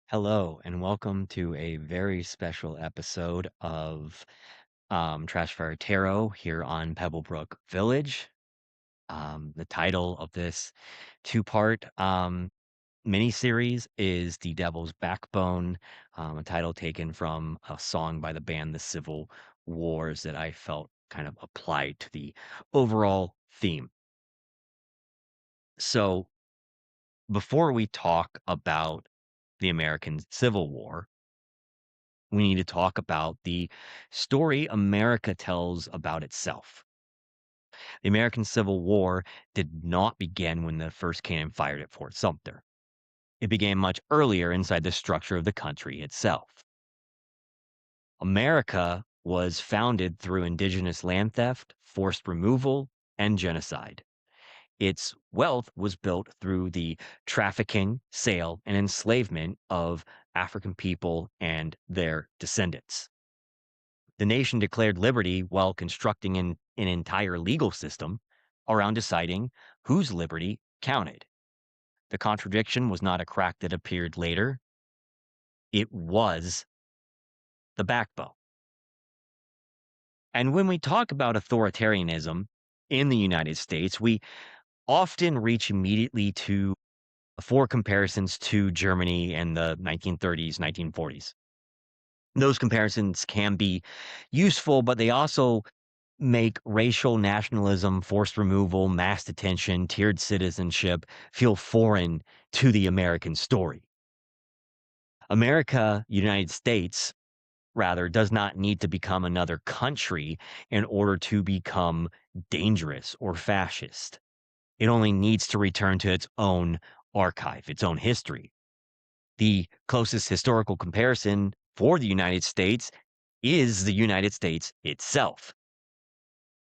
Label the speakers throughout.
Speaker 1: Hello, and welcome to a very special episode of Trash Fire Tarot here on Pebblebrook Village. The title of this two-part mini-series is The Devil's Backbone, a title taken from a song by the band The Civil Wars that I felt kind of applied to the overall theme. So, before we talk about the American Civil War, we need to talk about the story America tells about itself. The American Civil War did not begin when the first cannon fired at Fort Sumter. It began much earlier inside the structure of the country itself. America was founded through indigenous land theft, forced removal, and genocide. Its wealth was built through the trafficking, sale, and enslavement of African people and their descendants. The nation declared liberty while constructing an entire legal system around deciding whose liberty counted. The contradiction was not a crack that appeared later, it was the backbone. And when we talk about authoritarianism in the United States, we often reach immediately to for comparisons to Germany in the 1930s, 1940s. Those comparisons can be useful, but they also make racial nationalism, forced removal, mass detention, tiered citizenship feel foreign to the American story. United States, rather, does not need to become another country in order to become dangerous or fascist. It only needs to return to its own archive, its own history. The closest historical comparison for the United States is the United States itself.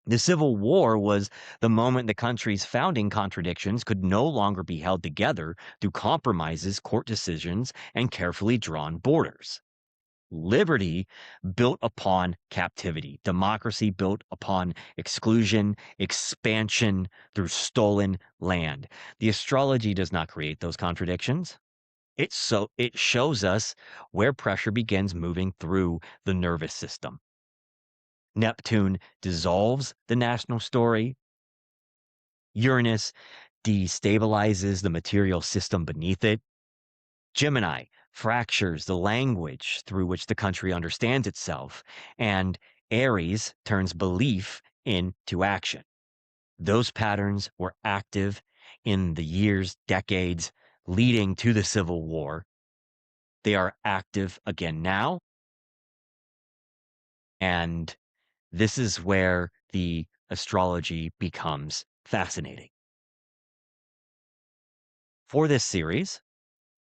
Speaker 1: The Civil War was the moment the country's founding contradictions could no longer be held together through compromises, court decisions, and carefully drawn borders. Liberty built upon captivity, democracy built upon exclusion, expansion through stolen land. The astrology does not create those contradictions. It shows us where pressure begins moving through the nervous system. Neptune dissolves the national story. Uranus destabilizes the material system beneath it. Gemini fractures the language through which the country understands itself. And Aries turns belief into action. Those patterns were active in the years, decades leading to the Civil War. They are active again now. And this is where the astrology becomes fascinating. For this series,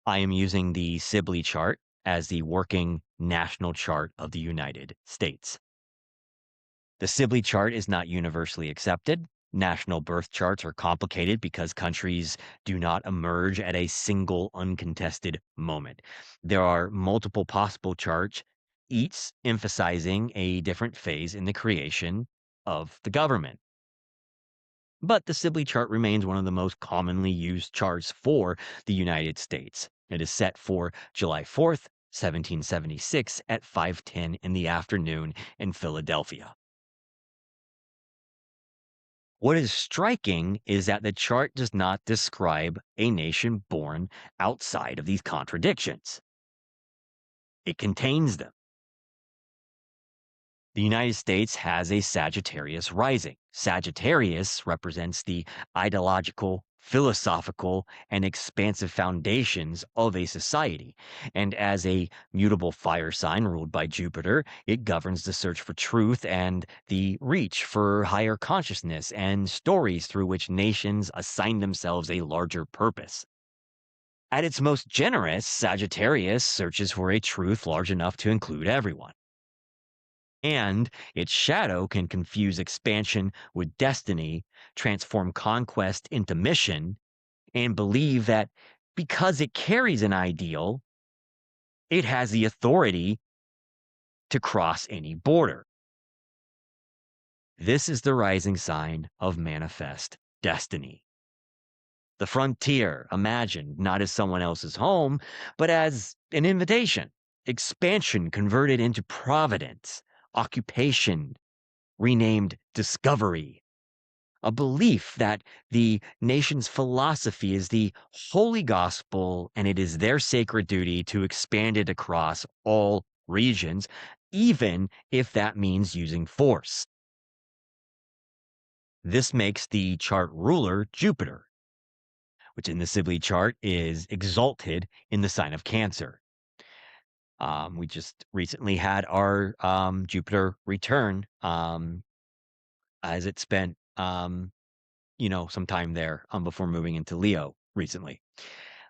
Speaker 1: I am using the Sibley chart as the working national chart of the United States. The Sibley chart is not universally accepted. National birth charts are complicated because countries do not emerge at a single uncontested moment. There are multiple possible charts, each emphasizing a different phase in the creation of the government. But the Sibley chart remains one of the most commonly used charts for the United States. It is set for July 4th, 1776 at 5:10 in the afternoon in Philadelphia. What is striking is that the chart does not describe a nation born outside of these contradictions. It contains them. The United States has a Sagittarius rising. Sagittarius represents the ideological, philosophical, and expansive foundations of a society. And as a mutable fire sign ruled by Jupiter, it governs the search for truth and the reach for higher consciousness and stories through which nations assign themselves a larger purpose. At its most generous, Sagittarius searches for a truth large enough to include everyone. And its shadow can confuse expansion with destiny, transform conquest into mission, and believe that because it carries an ideal, it has the authority to cross any border. This is the rising sign of manifest destiny. The frontier, imagined not as someone else's home, but as an invitation, expansion converted into providence, occupation renamed discovery, a belief that the nation's philosophy is the holy gospel and it is their sacred duty to expand it across all regions, even if that means using force. This makes the chart ruler Jupiter, which in the Sibley chart is exalted in the sign of Cancer. We just recently had our Jupiter return as it spent some time there before moving into Leo recently.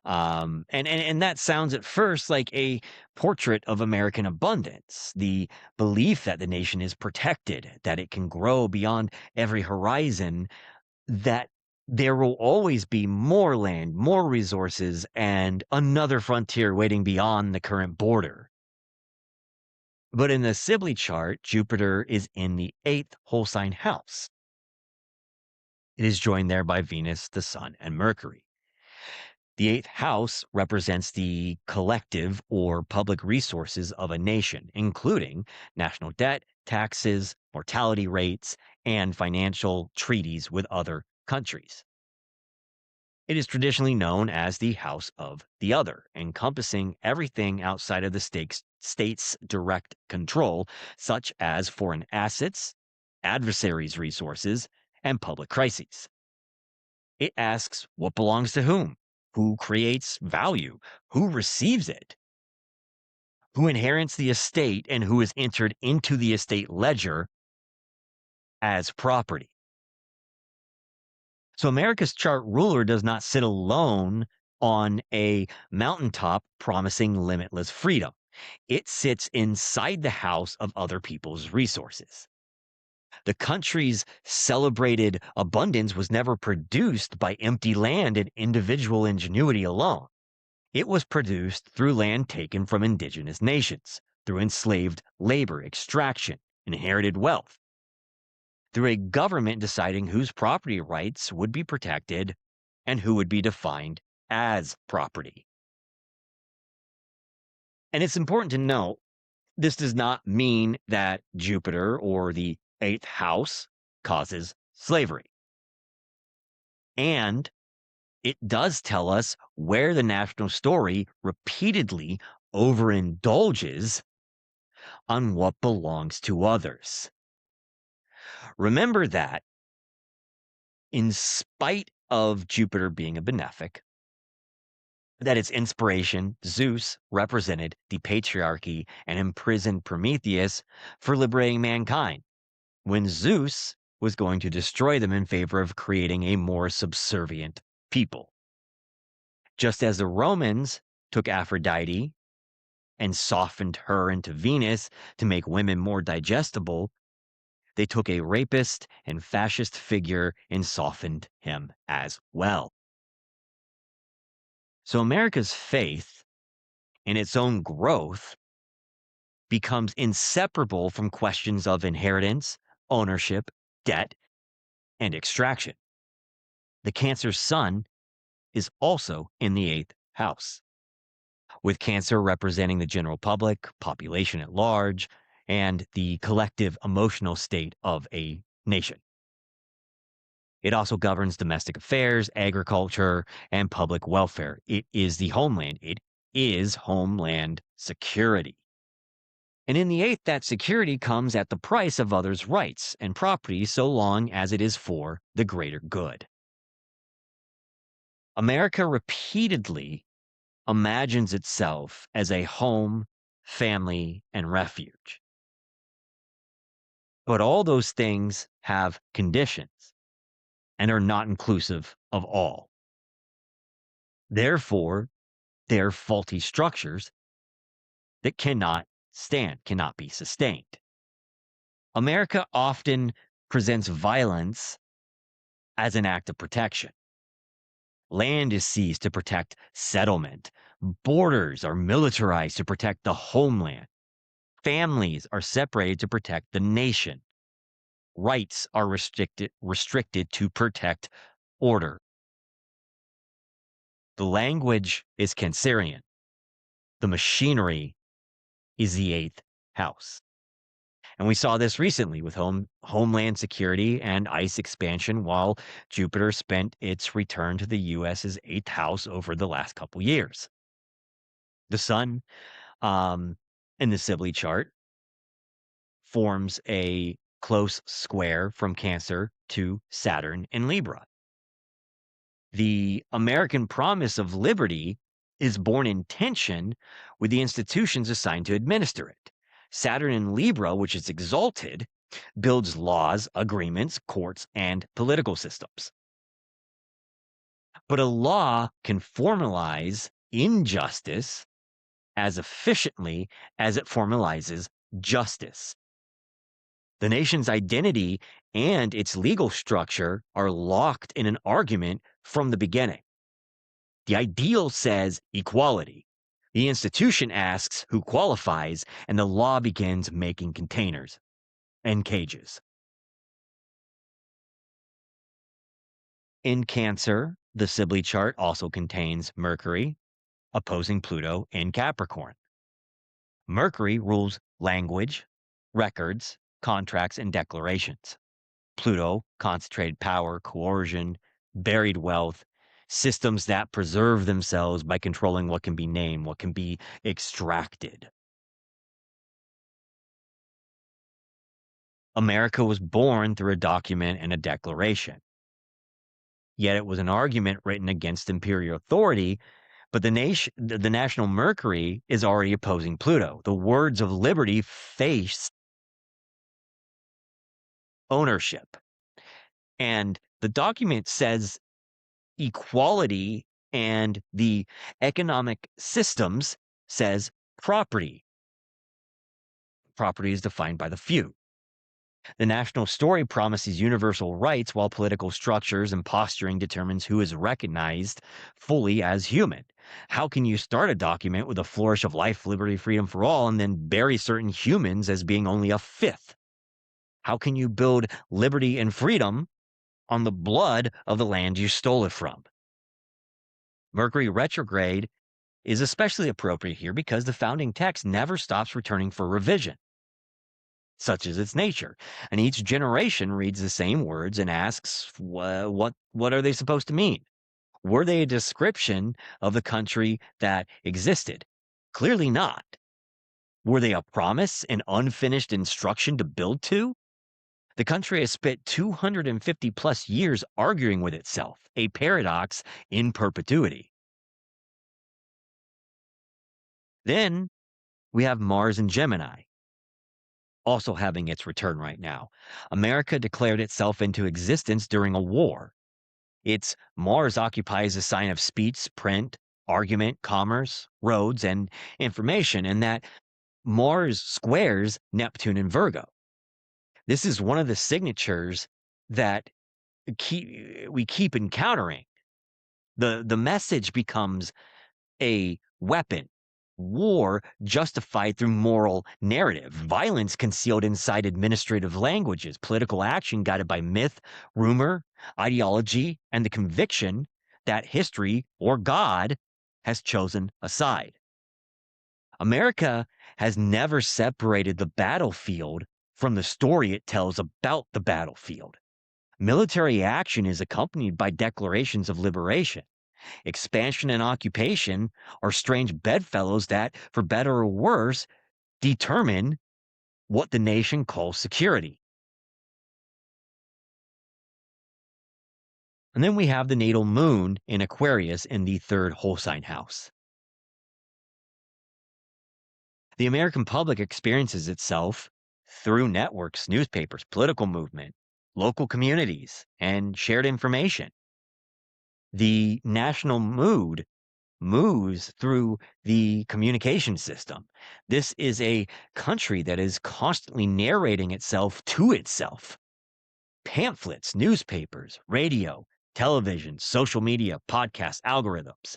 Speaker 1: And that sounds at first like a portrait of American abundance, the belief that the nation is protected, that it can grow beyond every horizon, that there will always be more land, more resources, and another frontier waiting beyond the current border. But in the Sibley chart, Jupiter is in the eighth whole sign house. It is joined there by Venus, the Sun, and Mercury. The eighth house represents the collective or public resources of a nation, including national debt, taxes, mortality rates, and financial treaties with other countries. It is traditionally known as the house of the other, encompassing everything outside of the state's direct control, such as foreign assets, adversaries' resources, and public crises. It asks what belongs to whom, who creates value, who receives it, who inherits the estate, and who is entered into the estate ledger as property. So America's chart ruler does not sit alone on a mountaintop promising limitless freedom. It sits inside the house of other people's resources. The country's celebrated abundance was never produced by empty land and individual ingenuity alone. It was produced through land taken from indigenous nations, through enslaved labor, extraction, inherited wealth, through a government deciding whose property rights would be protected and who would be defined as property. And it's important to note this does not mean that Jupiter or the eighth house causes slavery. And it does tell us where the national story repeatedly overindulges on what belongs to others. Remember that in spite of Jupiter being a benefic, that its inspiration, Zeus, represented the patriarchy and imprisoned Prometheus for liberating mankind, when Zeus was going to destroy them in favor of creating a more subservient people. Just as the Romans took Aphrodite and softened her into Venus to make women more digestible, they took a rapist and fascist figure and softened him as well. So America's faith in its own growth becomes inseparable from questions of inheritance, ownership, debt, and extraction. The Cancer sun is also in the eighth house, with Cancer representing the general public, population at large, and the collective emotional state of a nation. It also governs domestic affairs, agriculture, and public welfare. It is the homeland. It is homeland security. And in the eighth, that security comes at the price of others' rights and property so long as it is for the greater good. America repeatedly imagines itself as a home, family, and refuge. But all those things have conditions and are not inclusive of all. Therefore, they're faulty structures that cannot stand, cannot be sustained. America often presents violence as an act of protection. Land is seized to protect settlement. Borders are militarized to protect the homeland. Families are separated to protect the nation. Rights are restricted to protect order. The language is Cancerian. The machinery is the eighth house. And we saw this recently with homeland security and ice expansion, while Jupiter spent its return to the US's eighth house over the last couple years. The sun, um, in the Sibley chart, forms a close square from Cancer to Saturn in Libra. The American promise of liberty is born in tension with the institutions assigned to administer it. Saturn in Libra, which is exalted, builds laws, agreements, courts, and political systems. But a law can formalize injustice as efficiently as it formalizes justice. The nation's identity and its legal structure are locked in an argument from the beginning. The ideal says equality. The institution asks who qualifies, and the law begins making containers and cages. In Cancer, the Sibley chart also contains Mercury opposing Pluto in Capricorn. Mercury rules language, records, contracts, and declarations. Pluto, concentrated power, coercion, buried wealth, systems that preserve themselves by controlling what can be named, what can be extracted. America was born through a document and a declaration. Yet it was an argument written against imperial authority, but the national Mercury is already opposing Pluto. The words of liberty face ownership. And the document says equality, and the economic systems says property. Property is defined by the few. The national story promises universal rights, while political structures and posturing determines who is recognized fully as human. How can you start a document with a flourish of life, liberty, freedom for all, and then bury certain humans as being only a fifth? How can you build liberty and freedom on the blood of the land you stole it from? Mercury retrograde is especially appropriate here because the founding text never stops returning for revision. Such is its nature, and each generation reads the same words and asks, what are they supposed to mean? Were they a description of the country that existed? Clearly not. Were they a promise, an unfinished instruction to build to? The country has spent 250 plus years arguing with itself, a paradox in perpetuity. Then we have Mars and Gemini also having its return right now. America declared itself into existence during a war. Its Mars occupies a sign of speech, print, argument, commerce, roads, and information, and that Mars squares Neptune and Virgo. This is one of the signatures that we keep encountering. The message becomes a weapon. War justified through moral narrative, violence concealed inside administrative languages, political action guided by myth, rumor, ideology, and the conviction that history or God has chosen a side. America has never separated the battlefield from the story it tells about the battlefield. Military action is accompanied by declarations of liberation. Expansion and occupation are strange bedfellows that, for better or worse, determine what the nation calls security. And then we have the natal moon in Aquarius in the third whole sign house. The American public experiences itself through networks, newspapers, political movement, local communities, and shared information. The national mood moves through the communication system. This is a country that is constantly narrating itself to itself. Pamphlets, newspapers, radio, television, social media, podcasts, algorithms.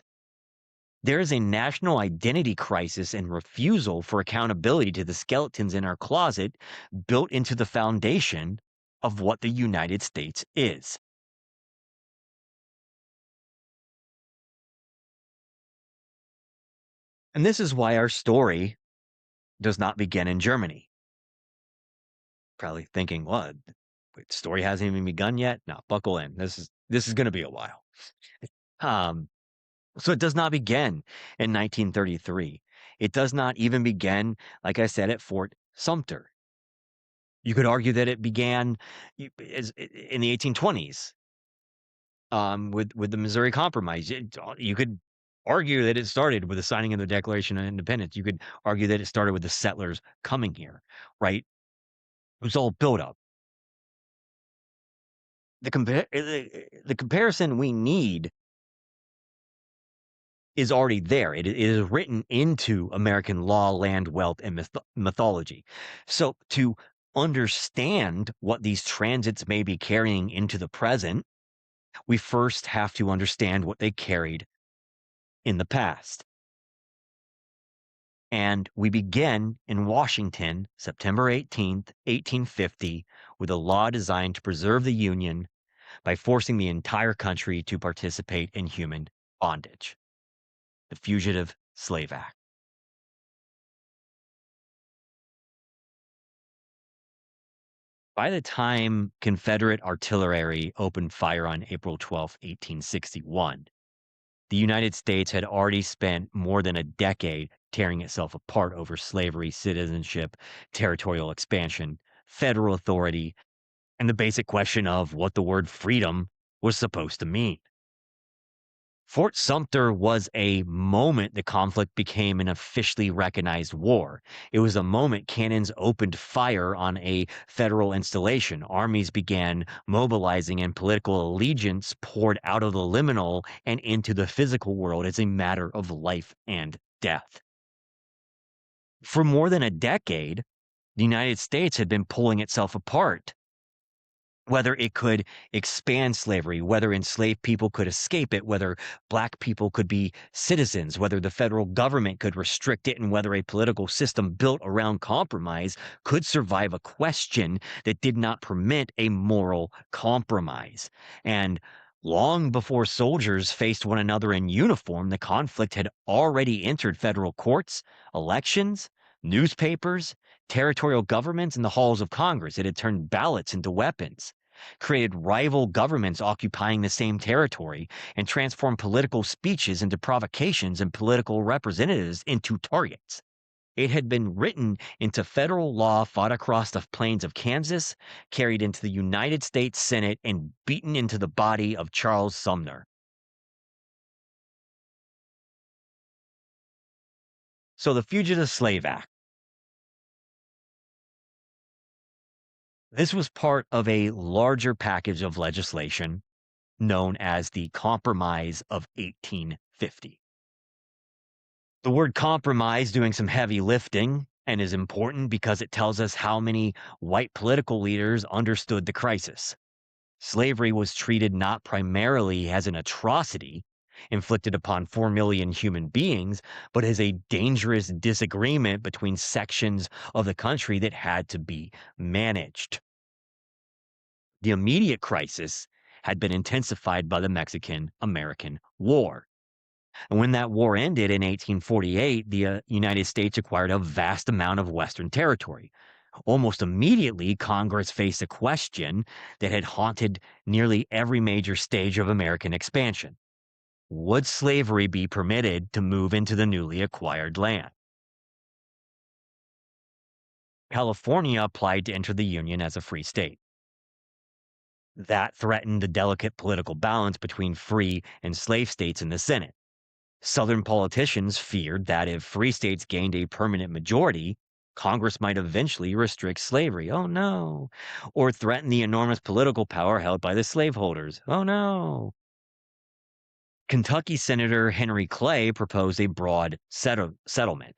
Speaker 1: There is a national identity crisis and refusal for accountability to the skeletons in our closet built into the foundation of what the United States is. And this is why our story does not begin in Germany. Probably thinking, what? Wait, story hasn't even begun yet? No, buckle in. This is going to be a while. Um, so it does not begin in 1933. It does not even begin, like I said, at Fort Sumter. You could argue that it began in the 1820s, with the Missouri Compromise. You could argue that it started with the signing of the Declaration of Independence. You could argue that it started with the settlers coming here, right? It was all built up. The comparison we need is already there. It is written into American law, land, wealth, and mythology. So to understand what these transits may be carrying into the present, we first have to understand what they carried in the past. And we begin in Washington, September 18th, 1850, with a law designed to preserve the Union by forcing the entire country to participate in human bondage, the Fugitive Slave Act. By the time Confederate artillery opened fire on April 12th, 1861, the United States had already spent more than a decade tearing itself apart over slavery, citizenship, territorial expansion, federal authority, and the basic question of what the word freedom was supposed to mean. Fort Sumter was a moment the conflict became an officially recognized war. It was a moment cannons opened fire on a federal installation. Armies began mobilizing, and political allegiance poured out of the liminal and into the physical world as a matter of life and death. For more than a decade, the United States had been pulling itself apart. Whether it could expand slavery, whether enslaved people could escape it, whether black people could be citizens, whether the federal government could restrict it, and whether a political system built around compromise could survive a question that did not permit a moral compromise. And long before soldiers faced one another in uniform, the conflict had already entered federal courts, elections, newspapers, territorial governments, and the halls of Congress. It had turned ballots into weapons, created rival governments occupying the same territory, and transformed political speeches into provocations and political representatives into targets. It had been written into federal law, fought across the plains of Kansas, carried into the United States Senate, and beaten into the body of Charles Sumner. So the Fugitive Slave Act. This was part of a larger package of legislation known as the Compromise of 1850. The word compromise doing some heavy lifting and is important because it tells us how many white political leaders understood the crisis. Slavery was treated not primarily as an atrocity inflicted upon 4 million human beings, but as a dangerous disagreement between sections of the country that had to be managed. The immediate crisis had been intensified by the Mexican American War. And when that war ended in 1848, the United States acquired a vast amount of Western territory. Almost immediately, Congress faced a question that had haunted nearly every major stage of American expansion. Would slavery be permitted to move into the newly acquired land? California applied to enter the Union as a free state. That threatened the delicate political balance between free and slave states in the Senate. Southern politicians feared that if free states gained a permanent majority, Congress might eventually restrict slavery. Oh no. Or threaten the enormous political power held by the slaveholders. Oh no. Kentucky Senator Henry Clay proposed a broad settlement.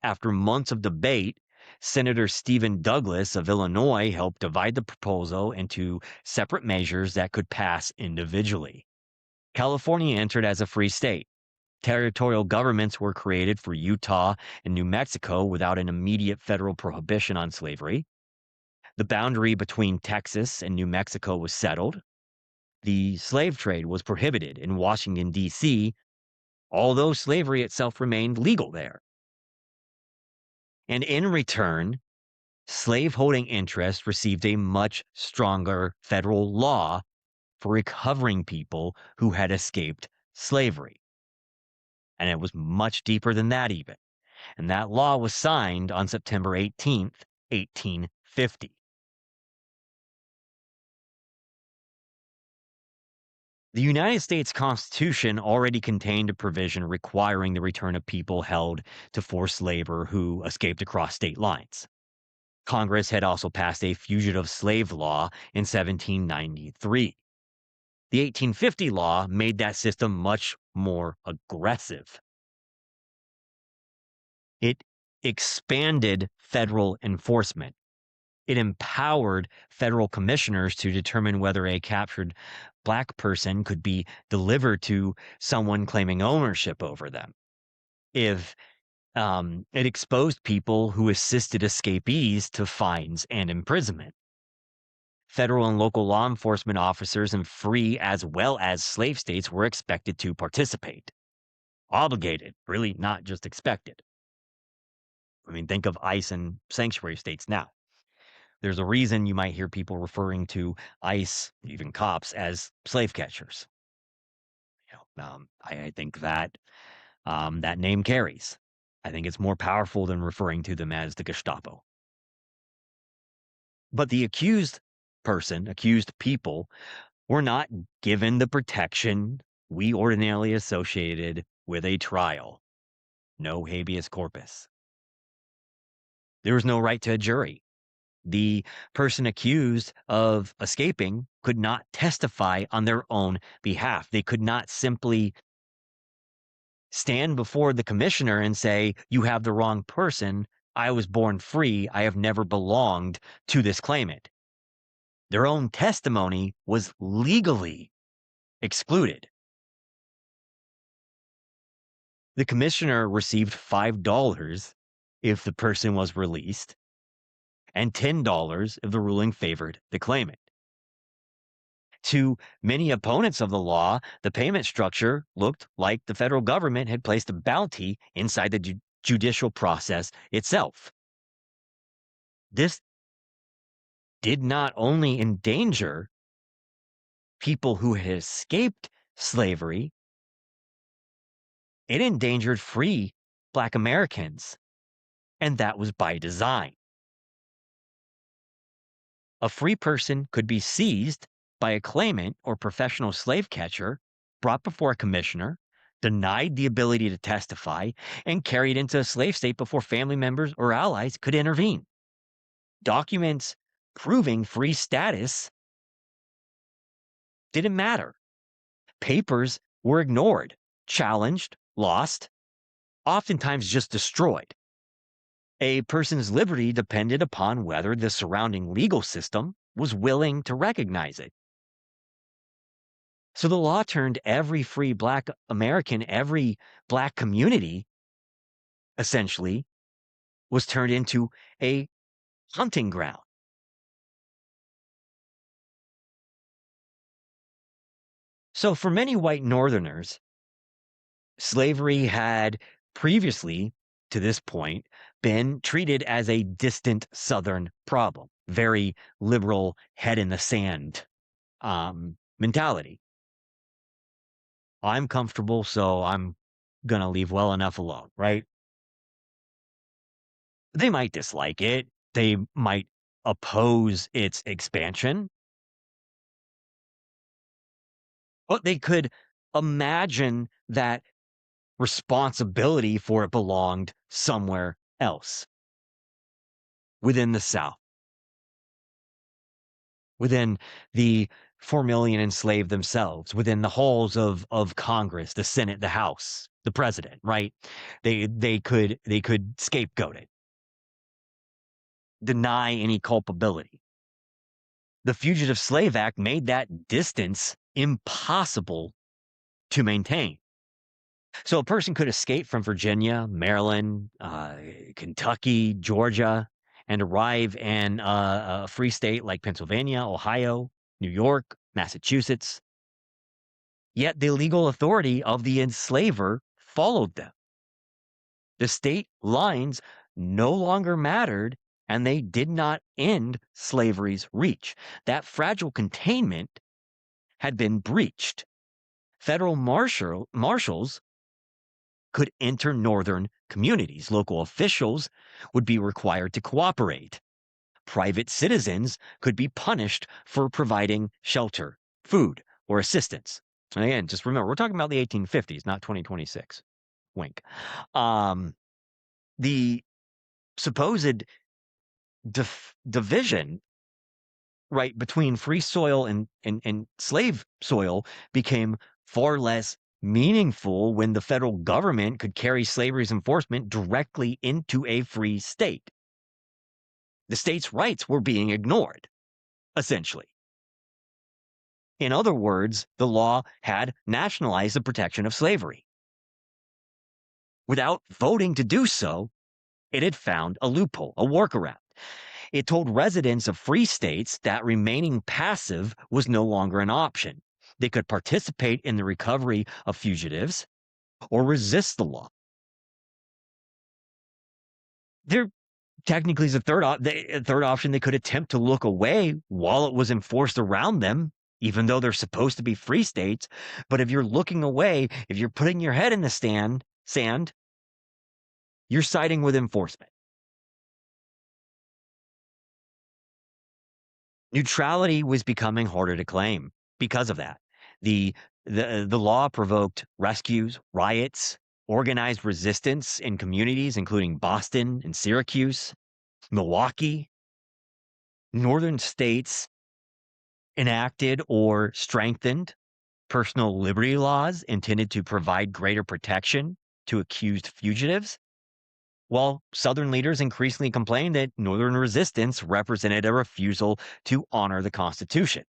Speaker 1: After months of debate, Senator Stephen Douglas of Illinois helped divide the proposal into separate measures that could pass individually. California entered as a free state. Territorial governments were created for Utah and New Mexico without an immediate federal prohibition on slavery. The boundary between Texas and New Mexico was settled. The slave trade was prohibited in Washington, D.C., although slavery itself remained legal there. And in return, slaveholding interests received a much stronger federal law for recovering people who had escaped slavery. And it was much deeper than that, even. And that law was signed on September 18th, 1850. The United States Constitution already contained a provision requiring the return of people held to forced labor who escaped across state lines. Congress had also passed a fugitive slave law in 1793. The 1850 law made that system much more aggressive. It expanded federal enforcement. It empowered federal commissioners to determine whether a captured black person could be delivered to someone claiming ownership over them. If it exposed people who assisted escapees to fines and imprisonment. Federal and local law enforcement officers in free as well as slave states were expected to participate. Obligated, really, not just expected. I mean, think of ICE and sanctuary states now. There's a reason you might hear people referring to ICE, even cops, as slave catchers. I think that that name carries. I think it's more powerful than referring to them as the Gestapo. But the accused people, were not given the protection we ordinarily associated with a trial. No habeas corpus. There was no right to a jury. The person accused of escaping could not testify on their own behalf. They could not simply stand before the commissioner and say, "You have the wrong person. I was born free. I have never belonged to this claimant." Their own testimony was legally excluded. The commissioner received $5 if the person was released, and $10 if the ruling favored the claimant. To many opponents of the law, the payment structure looked like the federal government had placed a bounty inside the judicial process itself. This did not only endanger people who had escaped slavery, it endangered free Black Americans, and that was by design. A free person could be seized by a claimant or professional slave catcher, brought before a commissioner, denied the ability to testify, and carried into a slave state before family members or allies could intervene. Documents proving free status didn't matter. Papers were ignored, challenged, lost, oftentimes just destroyed. A person's liberty depended upon whether the surrounding legal system was willing to recognize it. So the law turned every free Black American, every Black community, essentially, was turned into a hunting ground. So for many white Northerners, slavery had previously, to this point, been treated as a distant Southern problem. Very liberal, head in the sand mentality. I'm comfortable, so I'm going to leave well enough alone, right? They might dislike it. They might oppose its expansion, but they could imagine that responsibility for it belonged somewhere else within the South, within the 4 million enslaved themselves, within the halls of Congress, the Senate, the House, the president, right? They could scapegoat it, deny any culpability. The Fugitive Slave Act made that distance impossible to maintain. So a person could escape from Virginia, Maryland, Kentucky, Georgia, and arrive in a free state like Pennsylvania, Ohio, New York, Massachusetts. Yet the legal authority of the enslaver followed them. The state lines no longer mattered, and they did not end slavery's reach. That fragile containment had been breached. Federal marshals could enter northern communities. Local officials would be required to cooperate. Private citizens could be punished for providing shelter, food, or assistance. And again, just remember, we're talking about the 1850s, not 2026. Wink. The supposed division, right, between free soil and slave soil became far less meaningful when the federal government could carry slavery's enforcement directly into a free state. The states' rights were being ignored, essentially. In other words, the law had nationalized the protection of slavery. Without voting to do so, it had found a loophole, a workaround. It told residents of free states that remaining passive was no longer an option. They could participate in the recovery of fugitives or resist the law. There technically is a third option. They could attempt to look away while it was enforced around them, even though they're supposed to be free states. But if you're looking away, if you're putting your head in the sand, you're siding with enforcement. Neutrality was becoming harder to claim because of that. The law provoked rescues, riots, organized resistance in communities including Boston and Syracuse, Milwaukee. Northern states enacted or strengthened personal liberty laws intended to provide greater protection to accused fugitives, while Southern leaders increasingly complained that Northern resistance represented a refusal to honor the Constitution.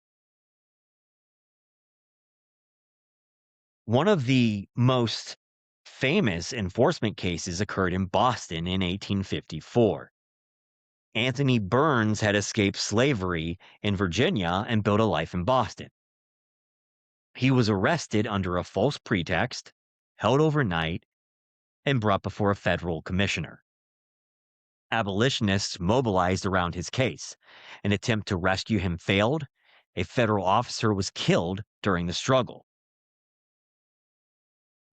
Speaker 1: One of the most famous enforcement cases occurred in Boston in 1854. Anthony Burns had escaped slavery in Virginia and built a life in Boston. He was arrested under a false pretext, held overnight, and brought before a federal commissioner. Abolitionists mobilized around his case. An attempt to rescue him failed. A federal officer was killed during the struggle.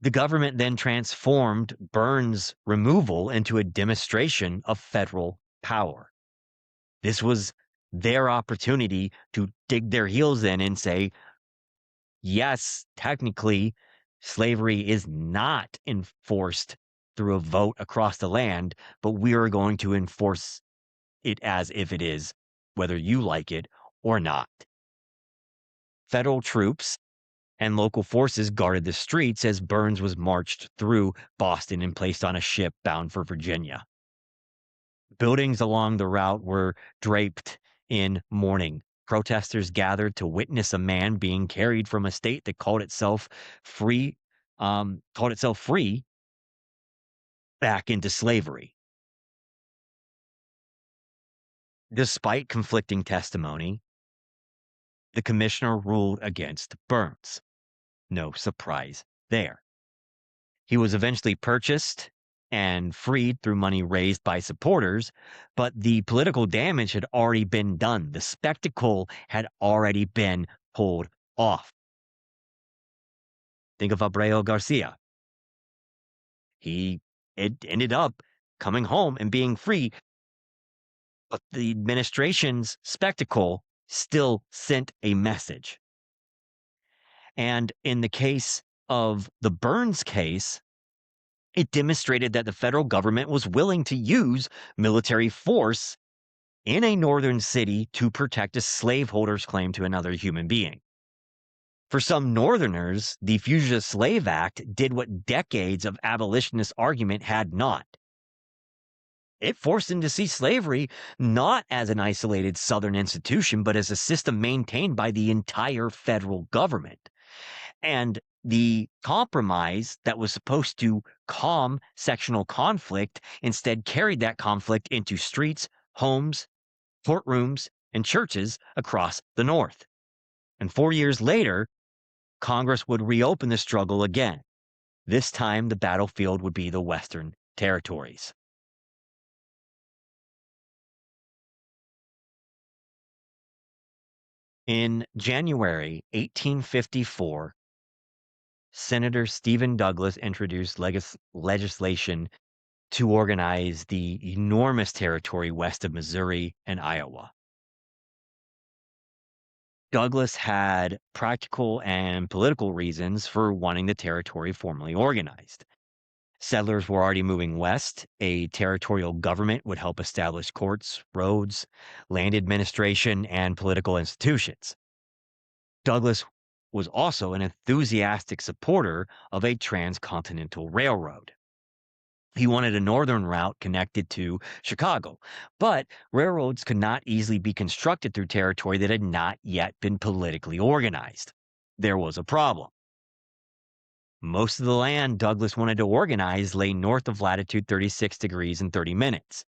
Speaker 1: The government then transformed Burns' removal into a demonstration of federal power. This was their opportunity to dig their heels in and say, yes, technically, slavery is not enforced through a vote across the land, but we are going to enforce it as if it is, whether you like it or not. Federal troops and local forces guarded the streets as Burns was marched through Boston and placed on a ship bound for Virginia. Buildings along the route were draped in mourning. Protesters gathered to witness a man being carried from a state that called itself free back into slavery. Despite conflicting testimony, the commissioner ruled against Burns. No surprise there. He was eventually purchased and freed through money raised by supporters, but the political damage had already been done. The spectacle had already been pulled off. Think of Abreu Garcia. It ended up coming home and being free, but the administration's spectacle still sent a message. And in the case of the Burns case, it demonstrated that the federal government was willing to use military force in a northern city to protect a slaveholder's claim to another human being. For some Northerners, the Fugitive Slave Act did what decades of abolitionist argument had not. It forced them to see slavery not as an isolated Southern institution, but as a system maintained by the entire federal government. And the compromise that was supposed to calm sectional conflict instead carried that conflict into streets, homes, courtrooms, and churches across the North. And 4 years later, Congress would reopen the struggle again. This time, the battlefield would be the Western territories. In January 1854, Senator Stephen Douglas introduced legislation to organize the enormous territory west of Missouri and Iowa. Douglas had practical and political reasons for wanting the territory formally organized. Settlers were already moving west. A territorial government would help establish courts, roads, land administration, and political institutions. Douglas was also an enthusiastic supporter of a transcontinental railroad. He wanted a northern route connected to Chicago, but railroads could not easily be constructed through territory that had not yet been politically organized. There was a problem. Most of the land Douglas wanted to organize lay north of latitude 36 degrees and 30 minutes,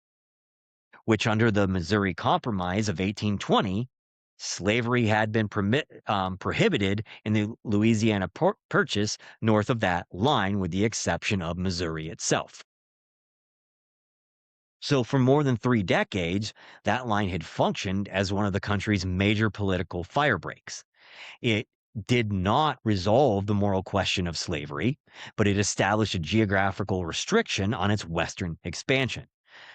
Speaker 1: which under the Missouri Compromise of 1820, slavery had been prohibited in the Louisiana Purchase north of that line, with the exception of Missouri itself. So, for more than 3 decades, that line had functioned as one of the country's major political firebreaks. It did not resolve the moral question of slavery, but it established a geographical restriction on its western expansion.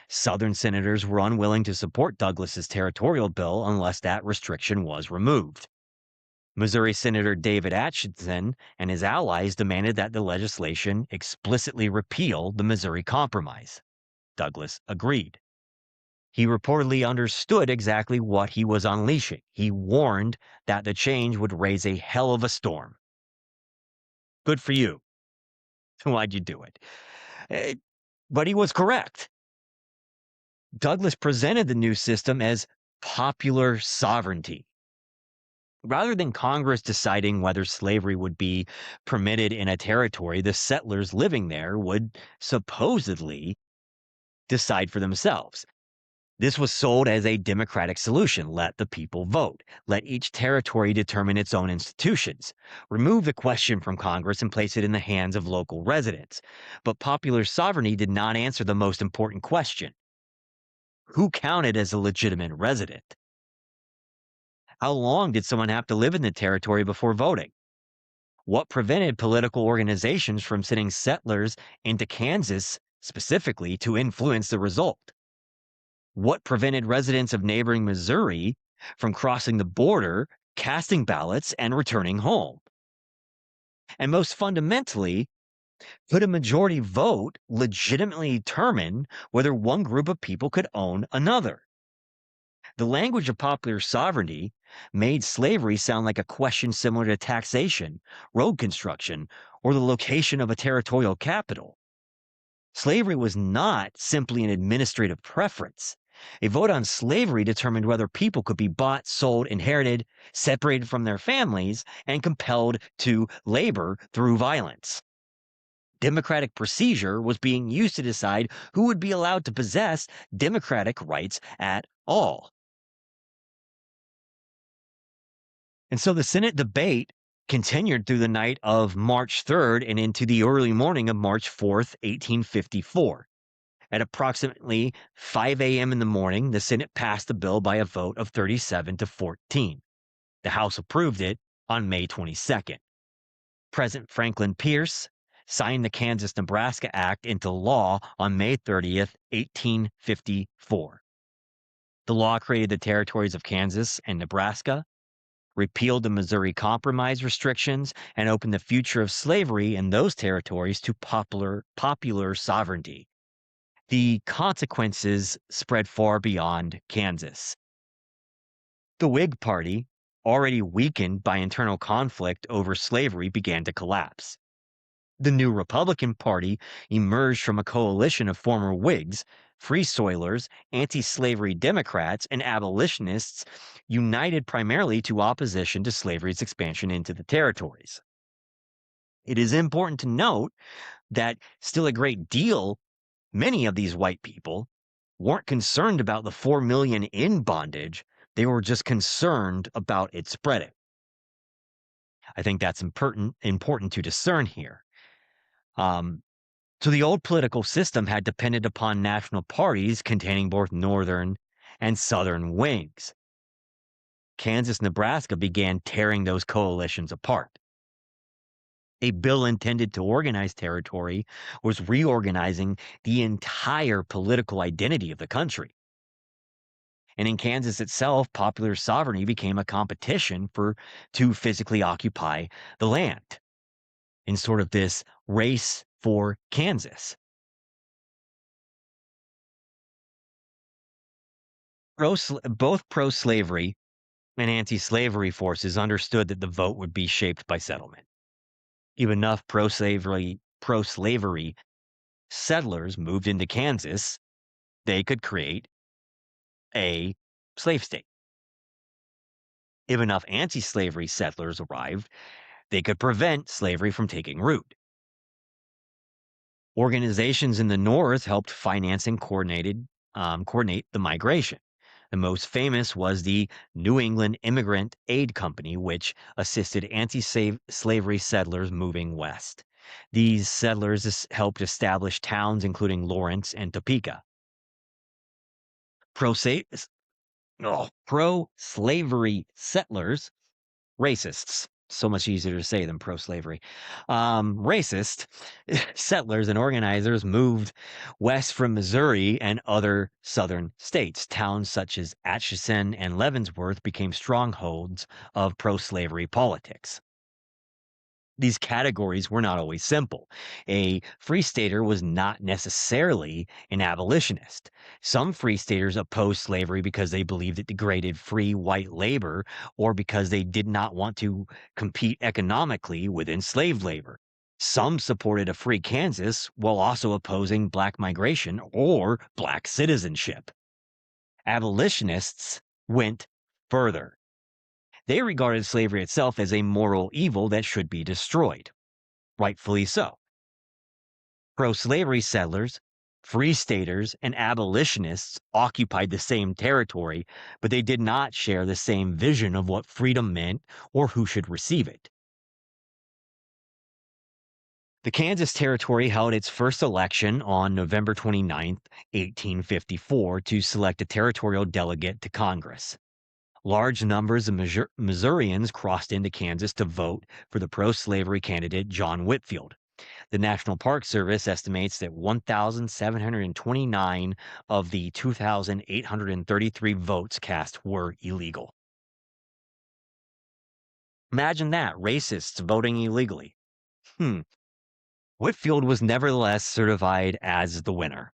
Speaker 1: Southern senators were unwilling to support Douglas's territorial bill unless that restriction was removed. Missouri Senator David Atchison and his allies demanded that the legislation explicitly repeal the Missouri Compromise. Douglas agreed. He reportedly understood exactly what he was unleashing. He warned that the change would raise a hell of a storm. Good for you. Why'd you do it? Eh, But he was correct. Douglas presented the new system as popular sovereignty. Rather than Congress deciding whether slavery would be permitted in a territory, the settlers living there would supposedly decide for themselves. This was sold as a democratic solution. Let the people vote. Let each territory determine its own institutions. Remove the question from Congress and place it in the hands of local residents. But popular sovereignty did not answer the most important question. Who counted as a legitimate resident? How long did someone have to live in the territory before voting? What prevented political organizations from sending settlers into Kansas specifically to influence the result? What prevented residents of neighboring Missouri from crossing the border, casting ballots, and returning home? And most fundamentally, could a majority vote legitimately determine whether one group of people could own another? The language of popular sovereignty made slavery sound like a question similar to taxation, road construction, or the location of a territorial capital. Slavery was not simply an administrative preference. A vote on slavery determined whether people could be bought, sold, inherited, separated from their families, and compelled to labor through violence. Democratic procedure was being used to decide who would be allowed to possess democratic rights at all. And so the Senate debate continued through the night of March 3rd and into the early morning of March 4th, 1854. At approximately 5 a.m. in the morning, the Senate passed the bill by a vote of 37 to 14. The House approved it on May 22nd. President Franklin Pierce signed the Kansas-Nebraska Act into law on May 30th, 1854. The law created the territories of Kansas and Nebraska, repealed the Missouri Compromise restrictions, and opened the future of slavery in those territories to popular sovereignty. The consequences spread far beyond Kansas. The Whig Party, already weakened by internal conflict over slavery, began to collapse. The new Republican Party emerged from a coalition of former Whigs, Free Soilers, anti-slavery Democrats, and abolitionists, united primarily to opposition to slavery's expansion into the territories. It is important to note that still a great deal, many of these white people weren't concerned about the 4 million in bondage. They were just concerned about it spreading. I think that's important to discern here. Um, so the old political system had depended upon national parties containing both northern and southern wings. Kansas, Nebraska began tearing those coalitions apart. A bill intended to organize territory was reorganizing the entire political identity of the country. And in Kansas itself, popular sovereignty became a competition for to physically occupy the land in sort of this race for Kansas. Both pro-slavery and anti-slavery forces understood that the vote would be shaped by settlement. If enough pro-slavery settlers moved into Kansas, they could create a slave state. If enough anti-slavery settlers arrived, they could prevent slavery from taking root. Organizations in the North helped finance and coordinate the migration. The most famous was the New England Immigrant Aid Company, which assisted anti-slavery settlers moving west. These settlers helped establish towns including Lawrence and Topeka. Pro Pro-slavery settlers, racists, so much easier to say than pro-slavery, racist settlers and organizers moved west from Missouri and other southern states. Towns such as Atchison and Leavenworth became strongholds of pro-slavery politics. These categories were not always simple. A free stater was not necessarily an abolitionist. Some free staters opposed slavery because they believed it degraded free white labor or because they did not want to compete economically with enslaved labor. Some supported a free Kansas while also opposing black migration or black citizenship. Abolitionists went further. They regarded slavery itself as a moral evil that should be destroyed. Rightfully so. Pro-slavery settlers, free staters, and abolitionists occupied the same territory, but they did not share the same vision of what freedom meant or who should receive it. The Kansas Territory held its first election on November 29th, 1854, to select a territorial delegate to Congress. Large numbers of Missourians crossed into Kansas to vote for the pro-slavery candidate John Whitfield. The National Park Service estimates that 1,729 of the 2,833 votes cast were illegal. Imagine that, racists voting illegally. Whitfield was nevertheless certified as the winner.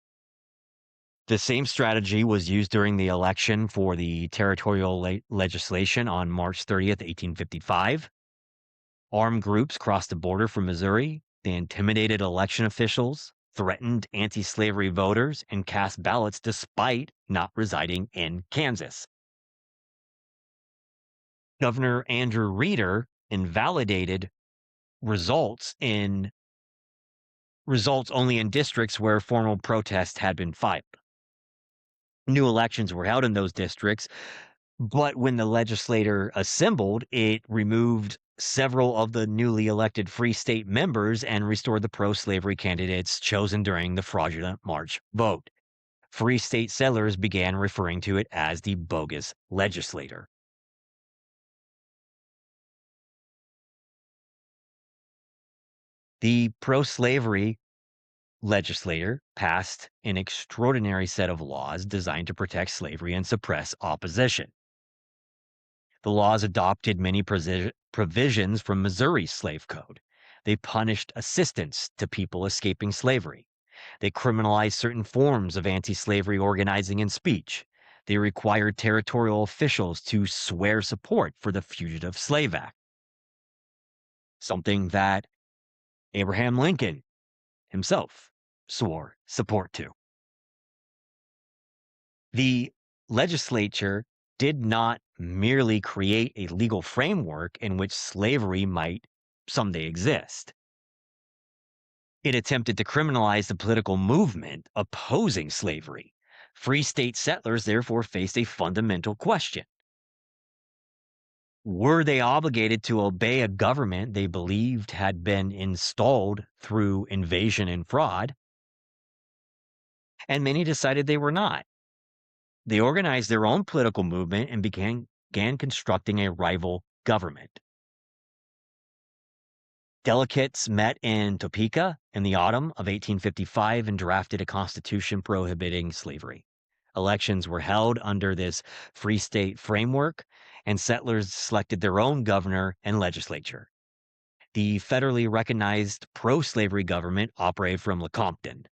Speaker 1: The same strategy was used during the election for the territorial legislation on March 30th, 1855. Armed groups crossed the border from Missouri. They intimidated election officials, threatened anti-slavery voters, and cast ballots despite not residing in Kansas. Governor Andrew Reeder invalidated results only in districts where formal protest had been filed. New elections were held in those districts, but when the legislature assembled, it removed several of the newly elected Free State members and restored the pro-slavery candidates chosen during the fraudulent March vote. Free State settlers began referring to it as the bogus legislator. The pro-slavery legislator passed an extraordinary set of laws designed to protect slavery and suppress opposition. The laws adopted many provisions from Missouri's slave code. They punished assistance to people escaping slavery. They criminalized certain forms of anti-slavery organizing and speech. They required territorial officials to swear support for the Fugitive Slave Act, something that Abraham Lincoln himself swore support to. The legislature did not merely create a legal framework in which slavery might someday exist. It attempted to criminalize the political movement opposing slavery. Free state settlers therefore faced a fundamental question. Were they obligated to obey a government they believed had been installed through invasion and fraud? And many decided they were not. They organized their own political movement and began constructing a rival government. Delegates met in Topeka in the autumn of 1855 and drafted a constitution prohibiting slavery. Elections were held under this free state framework, and settlers selected their own governor and legislature. The federally recognized pro-slavery government operated from Lecompton.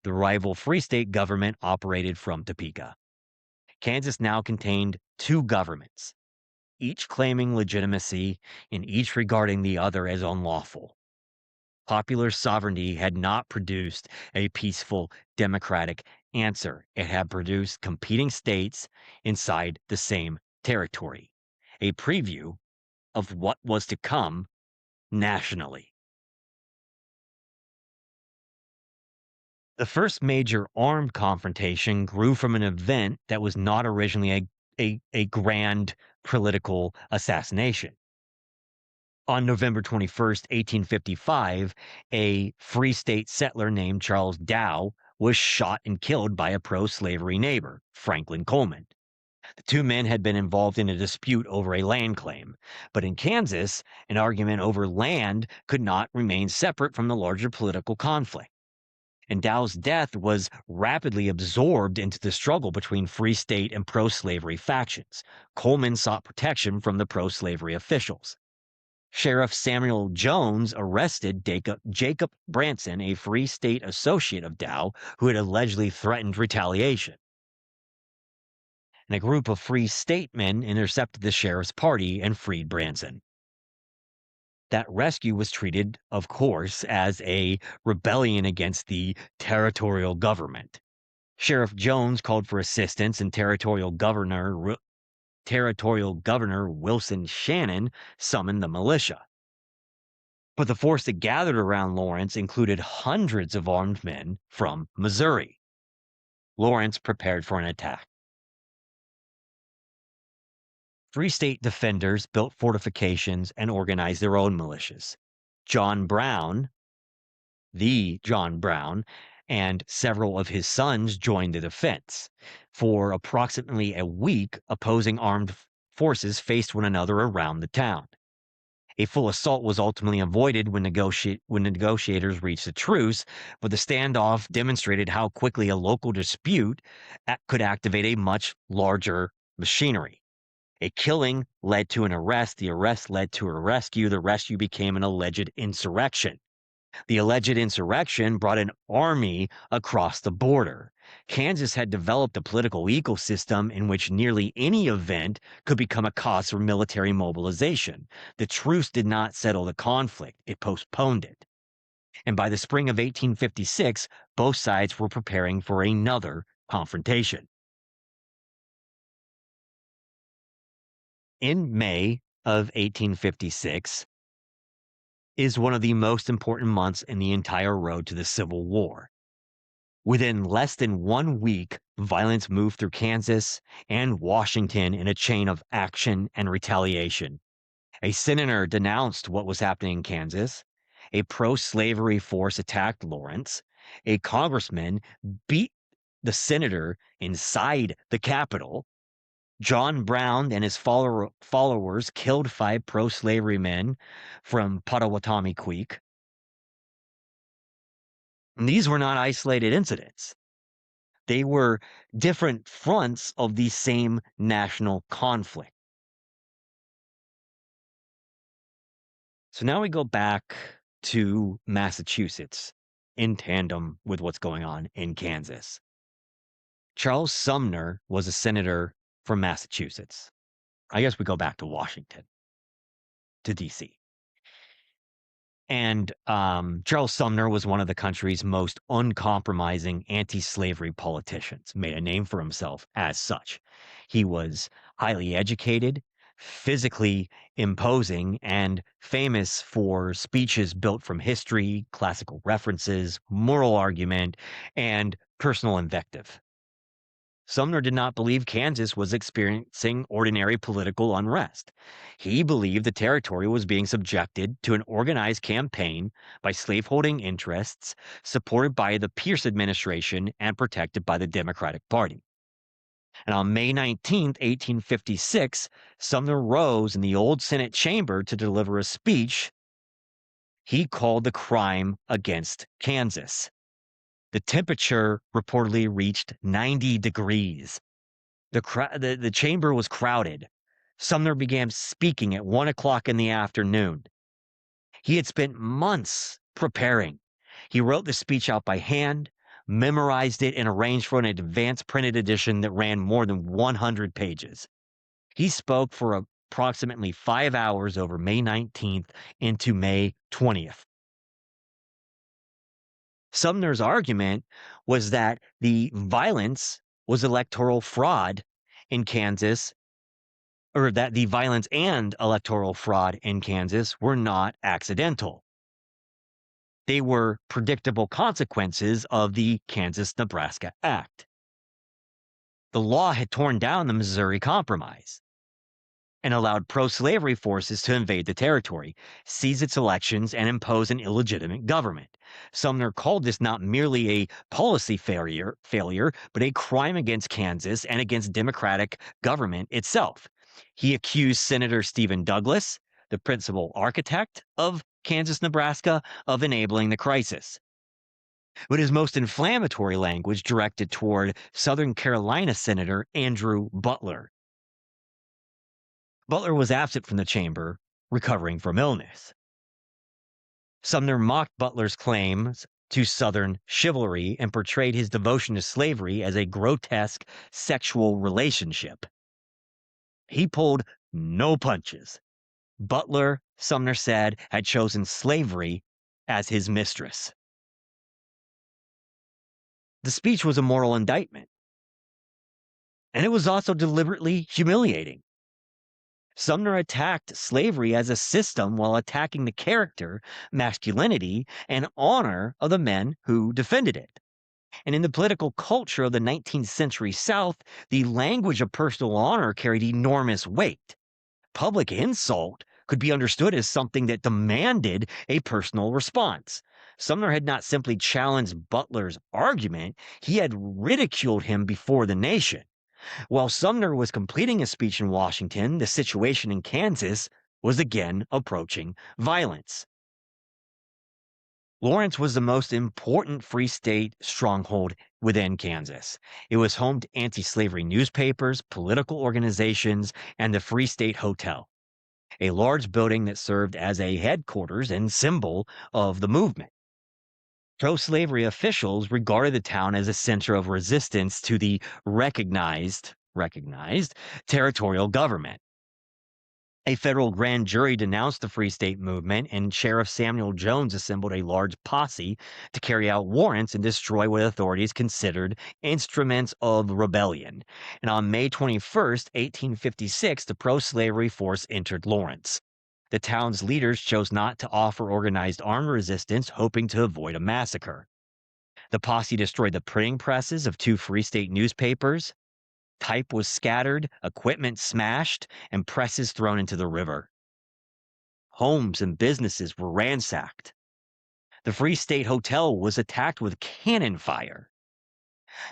Speaker 1: The rival free state government operated from Topeka. Kansas now contained two governments, each claiming legitimacy and each regarding the other as unlawful. Popular sovereignty had not produced a peaceful, democratic answer. It had produced competing states inside the same territory, a preview of what was to come nationally. The first major armed confrontation grew from an event that was not originally a grand political assassination. On November 21st, 1855, a Free State settler named Charles Dow was shot and killed by a pro-slavery neighbor, Franklin Coleman. The two men had been involved in a dispute over a land claim, but in Kansas, an argument over land could not remain separate from the larger political conflict. And Dow's death was rapidly absorbed into the struggle between Free State and pro-slavery factions. Coleman sought protection from the pro-slavery officials. Sheriff Samuel Jones arrested Jacob Branson, a Free State associate of Dow, who had allegedly threatened retaliation. And a group of Free State men intercepted the sheriff's party and freed Branson. That rescue was treated, of course, as a rebellion against the territorial government. Sheriff Jones called for assistance, and Territorial Governor Wilson Shannon summoned the militia. But the force that gathered around Lawrence included hundreds of armed men from Missouri. Lawrence prepared for an attack. Free State defenders built fortifications and organized their own militias. John Brown, and several of his sons joined the defense. For approximately a week, opposing armed forces faced one another around the town. A full assault was ultimately avoided when negotiators reached a truce, but the standoff demonstrated how quickly a local dispute could activate a much larger machinery. A killing led to an arrest. The arrest led to a rescue. The rescue became an alleged insurrection. The alleged insurrection brought an army across the border. Kansas had developed a political ecosystem in which nearly any event could become a cause for military mobilization. The truce did not settle the conflict, it postponed it. And by the spring of 1856, both sides were preparing for another confrontation. In May of 1856 is one of the most important months in the entire road to the Civil War. Within less than 1 week, violence moved through Kansas and Washington in a chain of action and retaliation. A senator denounced what was happening in Kansas. A pro-slavery force attacked Lawrence. A congressman beat the senator inside the Capitol. John Brown and his followers killed 5 pro-slavery men from Pottawatomie Creek. And these were not isolated incidents. They were different fronts of the same national conflict. So now we go back to Massachusetts in tandem with what's going on in Kansas. Charles Sumner was a senator from Massachusetts. I guess we go back to Washington, to D.C. And Charles Sumner was one of the country's most uncompromising anti-slavery politicians, made a name for himself as such. He was highly educated, physically imposing, and famous for speeches built from history, classical references, moral argument, and personal invective. Sumner did not believe Kansas was experiencing ordinary political unrest. He believed the territory was being subjected to an organized campaign by slaveholding interests supported by the Pierce administration and protected by the Democratic Party. And on May 19th, 1856, Sumner rose in the old Senate chamber to deliver a speech he called the crime against Kansas. The temperature reportedly reached 90 degrees. The chamber was crowded. Sumner began speaking at 1 o'clock in the afternoon. He had spent months preparing. He wrote the speech out by hand, memorized it, and arranged for an advance printed edition that ran more than 100 pages. He spoke for approximately 5 hours over May 19th into May 20th. Sumner's argument was that the violence was electoral fraud in Kansas, or that the violence and electoral fraud in Kansas were not accidental. They were predictable consequences of the Kansas-Nebraska Act. The law had torn down the Missouri Compromise and allowed pro-slavery forces to invade the territory, seize its elections, and impose an illegitimate government. Sumner called this not merely a policy failure, but a crime against Kansas and against democratic government itself. He accused Senator Stephen Douglas, the principal architect of Kansas-Nebraska, of enabling the crisis. But his most inflammatory language directed toward Southern Carolina Senator Andrew Butler. Butler was absent from the chamber, recovering from illness. Sumner mocked Butler's claims to Southern chivalry and portrayed his devotion to slavery as a grotesque sexual relationship. He pulled no punches. Butler, Sumner said, had chosen slavery as his mistress. The speech was a moral indictment, and it was also deliberately humiliating. Sumner attacked slavery as a system while attacking the character, masculinity, and honor of the men who defended it. And in the political culture of the 19th century South, the language of personal honor carried enormous weight. Public insult could be understood as something that demanded a personal response. Sumner had not simply challenged Butler's argument, he had ridiculed him before the nation. While Sumner was completing a speech in Washington, the situation in Kansas was again approaching violence. Lawrence was the most important free state stronghold within Kansas. It was home to anti-slavery newspapers, political organizations, and the Free State Hotel, a large building that served as a headquarters and symbol of the movement. Pro-slavery officials regarded the town as a center of resistance to the recognized territorial government. A federal grand jury denounced the Free State movement, and Sheriff Samuel Jones assembled a large posse to carry out warrants and destroy what authorities considered instruments of rebellion. And on May 21st, 1856, the pro-slavery force entered Lawrence. The town's leaders chose not to offer organized armed resistance, hoping to avoid a massacre. The posse destroyed the printing presses of 2 Free State newspapers. Type was scattered, equipment smashed, and presses thrown into the river. Homes and businesses were ransacked. The Free State Hotel was attacked with cannon fire.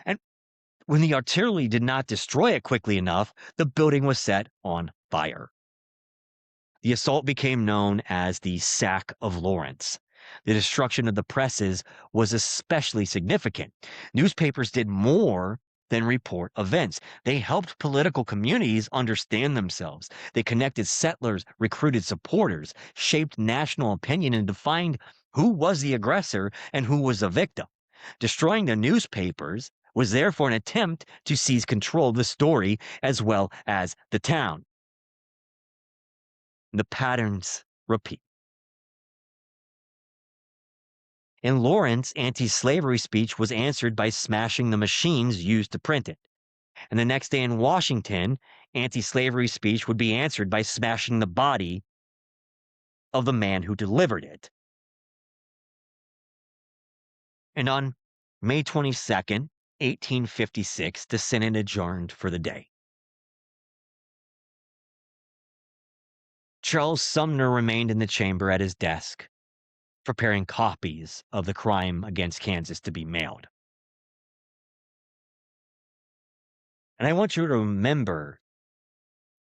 Speaker 1: And when the artillery did not destroy it quickly enough, the building was set on fire. The assault became known as the Sack of Lawrence. The destruction of the presses was especially significant. Newspapers did more than report events. They helped political communities understand themselves. They connected settlers, recruited supporters, shaped national opinion, and defined who was the aggressor and who was the victim. Destroying the newspapers was therefore an attempt to seize control of the story as well as the town. The patterns repeat. In Lawrence, anti-slavery speech was answered by smashing the machines used to print it. And the next day in Washington, anti-slavery speech would be answered by smashing the body of the man who delivered it. And on May 22nd, 1856, the Senate adjourned for the day. Charles Sumner remained in the chamber at his desk, preparing copies of the crime against Kansas to be mailed. And I want you to remember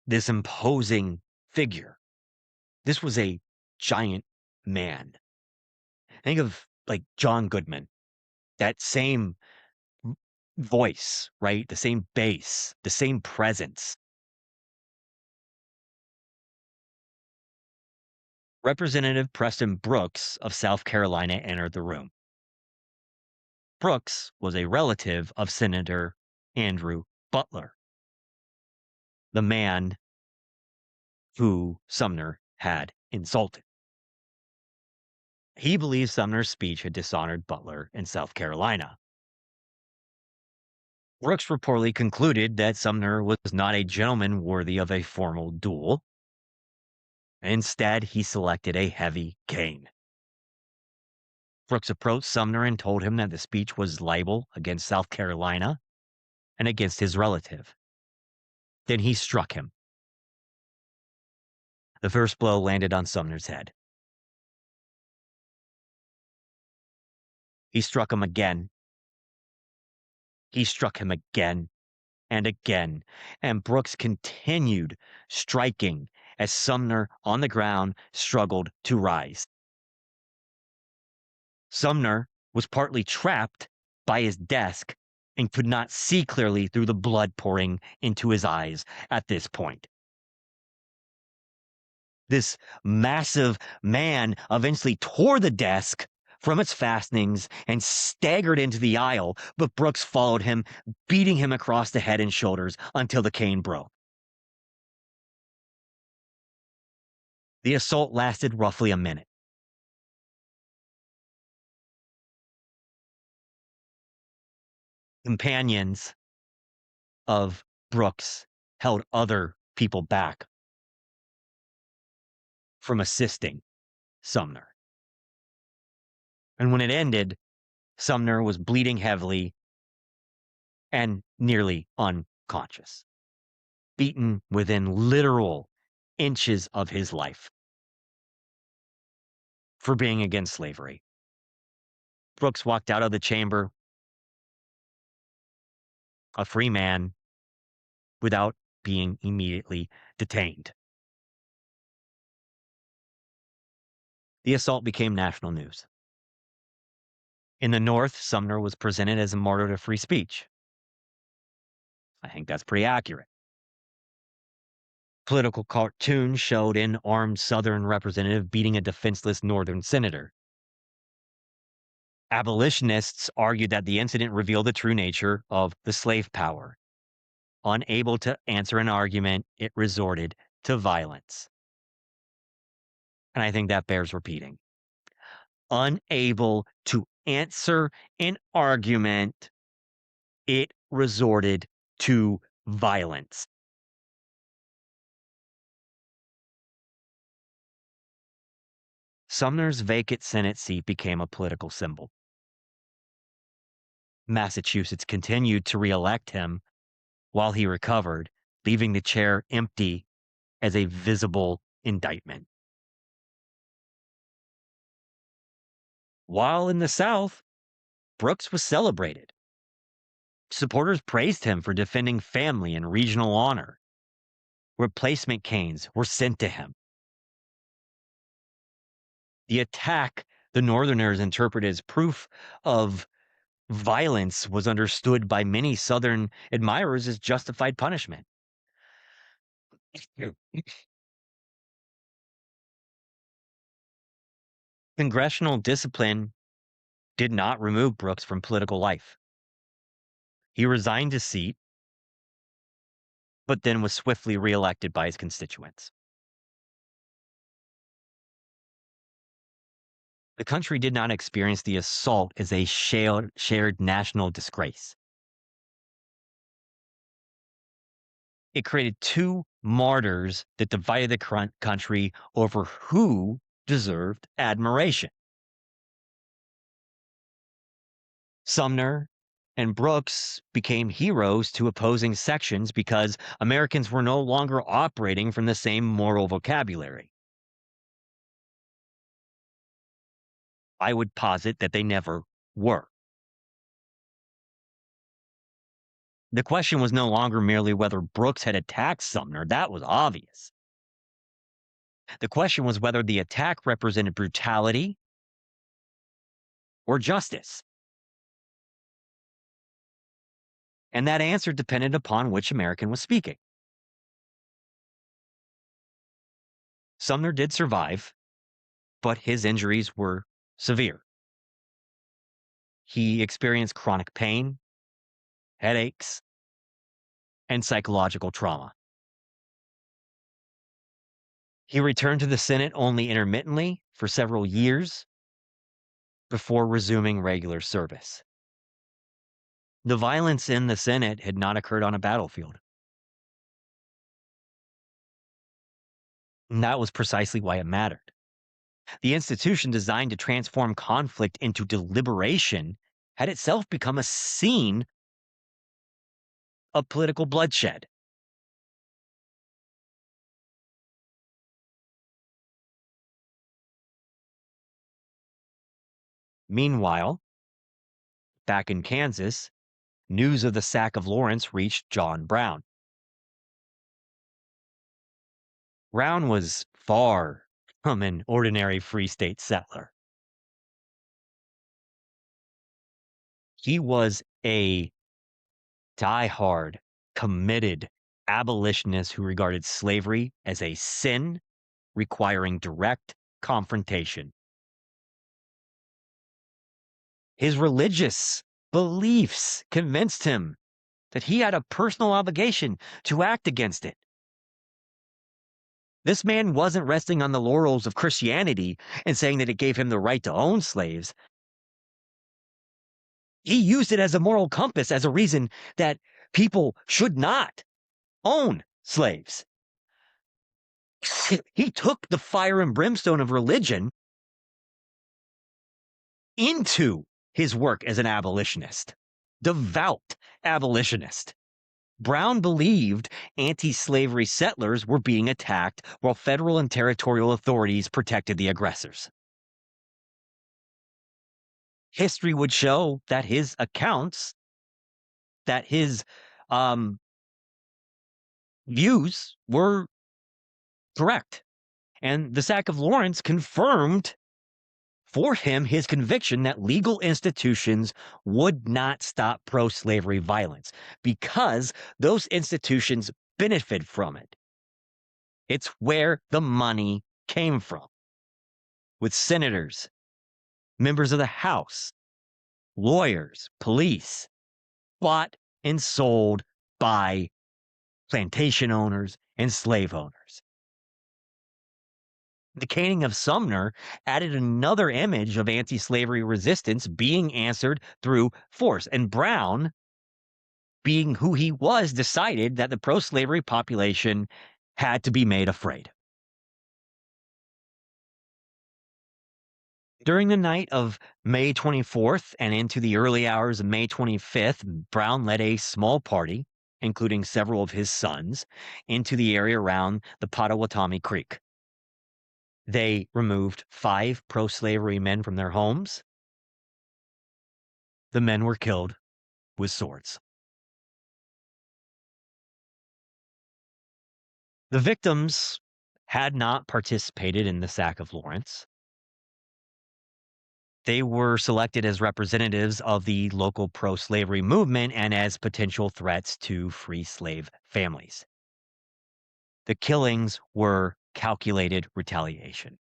Speaker 1: this imposing figure. This was a giant man. Think of like John Goodman, that same voice, right? The same bass, the same presence. Representative Preston Brooks of South Carolina entered the room. Brooks was a relative of Senator Andrew Butler, the man who Sumner had insulted. He believes Sumner's speech had dishonored Butler in South Carolina. Brooks reportedly concluded that Sumner was not a gentleman worthy of a formal duel. Instead, he selected a heavy cane. Brooks approached Sumner and told him that the speech was libel against South Carolina and against his relative. Then he struck him. The first blow landed on Sumner's head. He struck him again. He struck him again and again, and Brooks continued striking as Sumner on the ground struggled to rise. Sumner was partly trapped by his desk and could not see clearly through the blood pouring into his eyes at this point. This massive man eventually tore the desk from its fastenings and staggered into the aisle, but Brooks followed him, beating him across the head and shoulders until the cane broke. The assault lasted roughly a minute. Companions of Brooks held other people back from assisting Sumner. And when it ended, Sumner was bleeding heavily and nearly unconscious, beaten within literal inches of his life for being against slavery. Brooks walked out of the chamber a free man without being immediately detained. The assault became national news. In the North, Sumner was presented as a martyr to free speech. I think that's pretty accurate. Political cartoons showed an armed Southern representative beating a defenseless Northern senator. Abolitionists argued that the incident revealed the true nature of the slave power. Unable to answer an argument, it resorted to violence. And I think that bears repeating. Unable to answer an argument, it resorted to violence. Sumner's vacant Senate seat became a political symbol. Massachusetts continued to re-elect him while he recovered, leaving the chair empty as a visible indictment. While in the South, Brooks was celebrated. Supporters praised him for defending family and regional honor. Replacement canes were sent to him. The attack the Northerners interpreted as proof of violence was understood by many Southern admirers as justified punishment. Congressional discipline did not remove Brooks from political life. He resigned his seat, but then was swiftly reelected by his constituents. The country did not experience the assault as a shared national disgrace. It created two martyrs that divided the country over who deserved admiration. Sumner And Brooks became heroes to opposing sections because Americans were no longer operating from the same moral vocabulary. I would posit that they never were. The question was no longer merely whether Brooks had attacked Sumner. That was obvious. The question was whether the attack represented brutality or justice. And that answer depended upon which American was speaking. Sumner did survive, but his injuries were severe. He experienced chronic pain, headaches, and psychological trauma. He returned to the Senate only intermittently for several years before resuming regular service. The violence in the Senate had not occurred on a battlefield. And that was precisely why it mattered. The institution designed to transform conflict into deliberation had itself become a scene of political bloodshed. Meanwhile, back in Kansas, news of the sack of Lawrence reached John Brown. Brown was far from an ordinary free state settler. He was a diehard, committed abolitionist who regarded slavery as a sin requiring direct confrontation. His religious beliefs convinced him that he had a personal obligation to act against it. This man wasn't resting on the laurels of Christianity and saying that it gave him the right to own slaves. He used it as a moral compass, as a reason that people should not own slaves. He took the fire and brimstone of religion into his work as an abolitionist, devout abolitionist. Brown believed anti-slavery settlers were being attacked while federal and territorial authorities protected the aggressors. History would show that his accounts, that his views were correct. And the sack of Lawrence confirmed for him his conviction that legal institutions would not stop pro-slavery violence because those institutions benefit from it. It's where the money came from. With senators, members of the House, lawyers, police, bought and sold by plantation owners and slave owners. The caning of Sumner added another image of anti-slavery resistance being answered through force. And Brown, being who he was, decided that the pro-slavery population had to be made afraid. During the night of May 24th and into the early hours of May 25th, Brown led a small party, including several of his sons, into the area around the Pottawatomie Creek. They removed 5 pro-slavery men from their homes. The men were killed with swords. The victims had not participated in the sack of Lawrence. They were selected as representatives of the local pro-slavery movement and as potential threats to free slave families. The killings were calculated retaliation.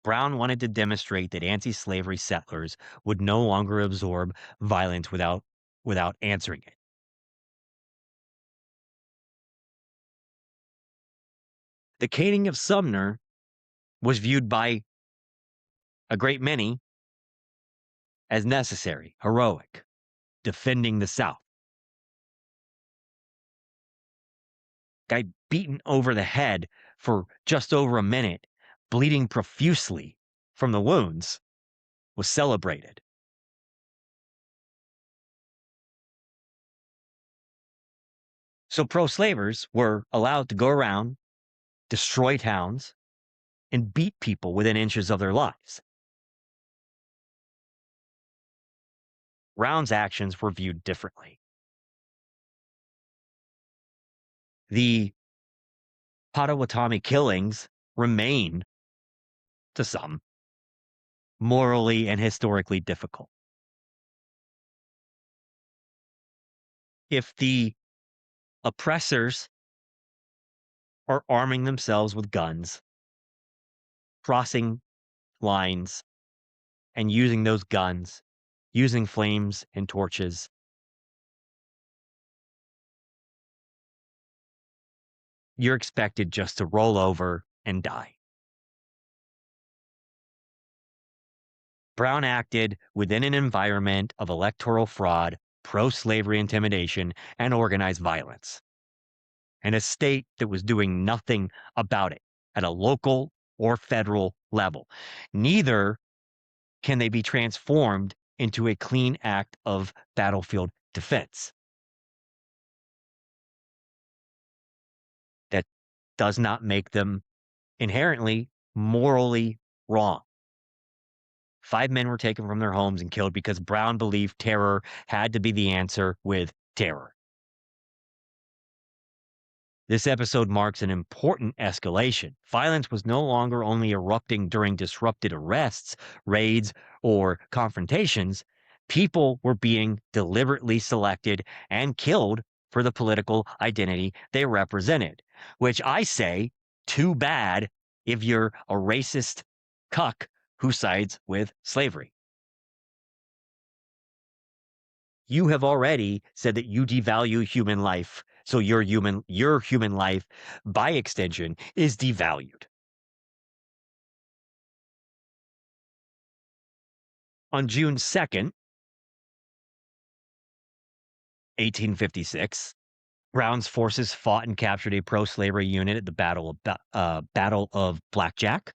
Speaker 1: Brown wanted to demonstrate that anti-slavery settlers would no longer absorb violence without answering it. The caning of Sumner was viewed by a great many as necessary, heroic, defending the South. Guy beaten over the head for just over a minute, bleeding profusely from the wounds, was celebrated. So pro-slavers were allowed to go around, destroy towns, and beat people within inches of their lives. Brown's actions were viewed differently. The Potawatomi killings remain, to some, morally and historically difficult. If the oppressors are arming themselves with guns, crossing lines, and using those guns, using flames and torches, you're expected just to roll over and die. Brown acted within an environment of electoral fraud, pro-slavery intimidation, and organized violence, and a state that was doing nothing about it at a local or federal level. Neither can they be transformed into a clean act of battlefield defense. That does not make them inherently morally wrong. 5 men were taken from their homes and killed because Brown believed terror had to be the answer with terror. This episode marks an important escalation. Violence was no longer only erupting during disrupted arrests, raids, or confrontations. People were being deliberately selected and killed for the political identity they represented, which I say, too bad if you're a racist cuck who sides with slavery. You have already said that you devalue human life, so your human life, by extension, is devalued. On June 2nd, 1856, Brown's forces fought and captured a pro-slavery unit at the Battle of Blackjack,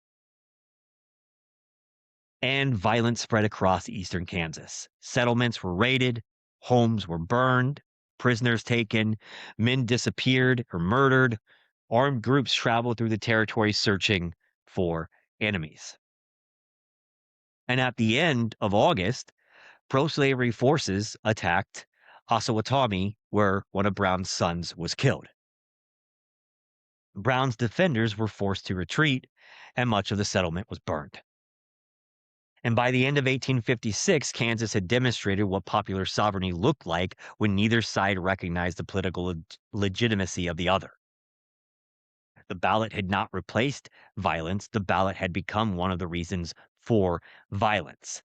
Speaker 1: and violence spread across eastern Kansas. Settlements were raided, homes were burned, prisoners taken, men disappeared or murdered. Armed groups traveled through the territory searching for enemies. And at the end of August, pro-slavery forces attacked Osawatomie, where one of Brown's sons was killed. Brown's defenders were forced to retreat, and much of the settlement was burned. And by the end of 1856, Kansas had demonstrated what popular sovereignty looked like when neither side recognized the political legitimacy of the other. The ballot had not replaced violence. The ballot had become one of the reasons for violence.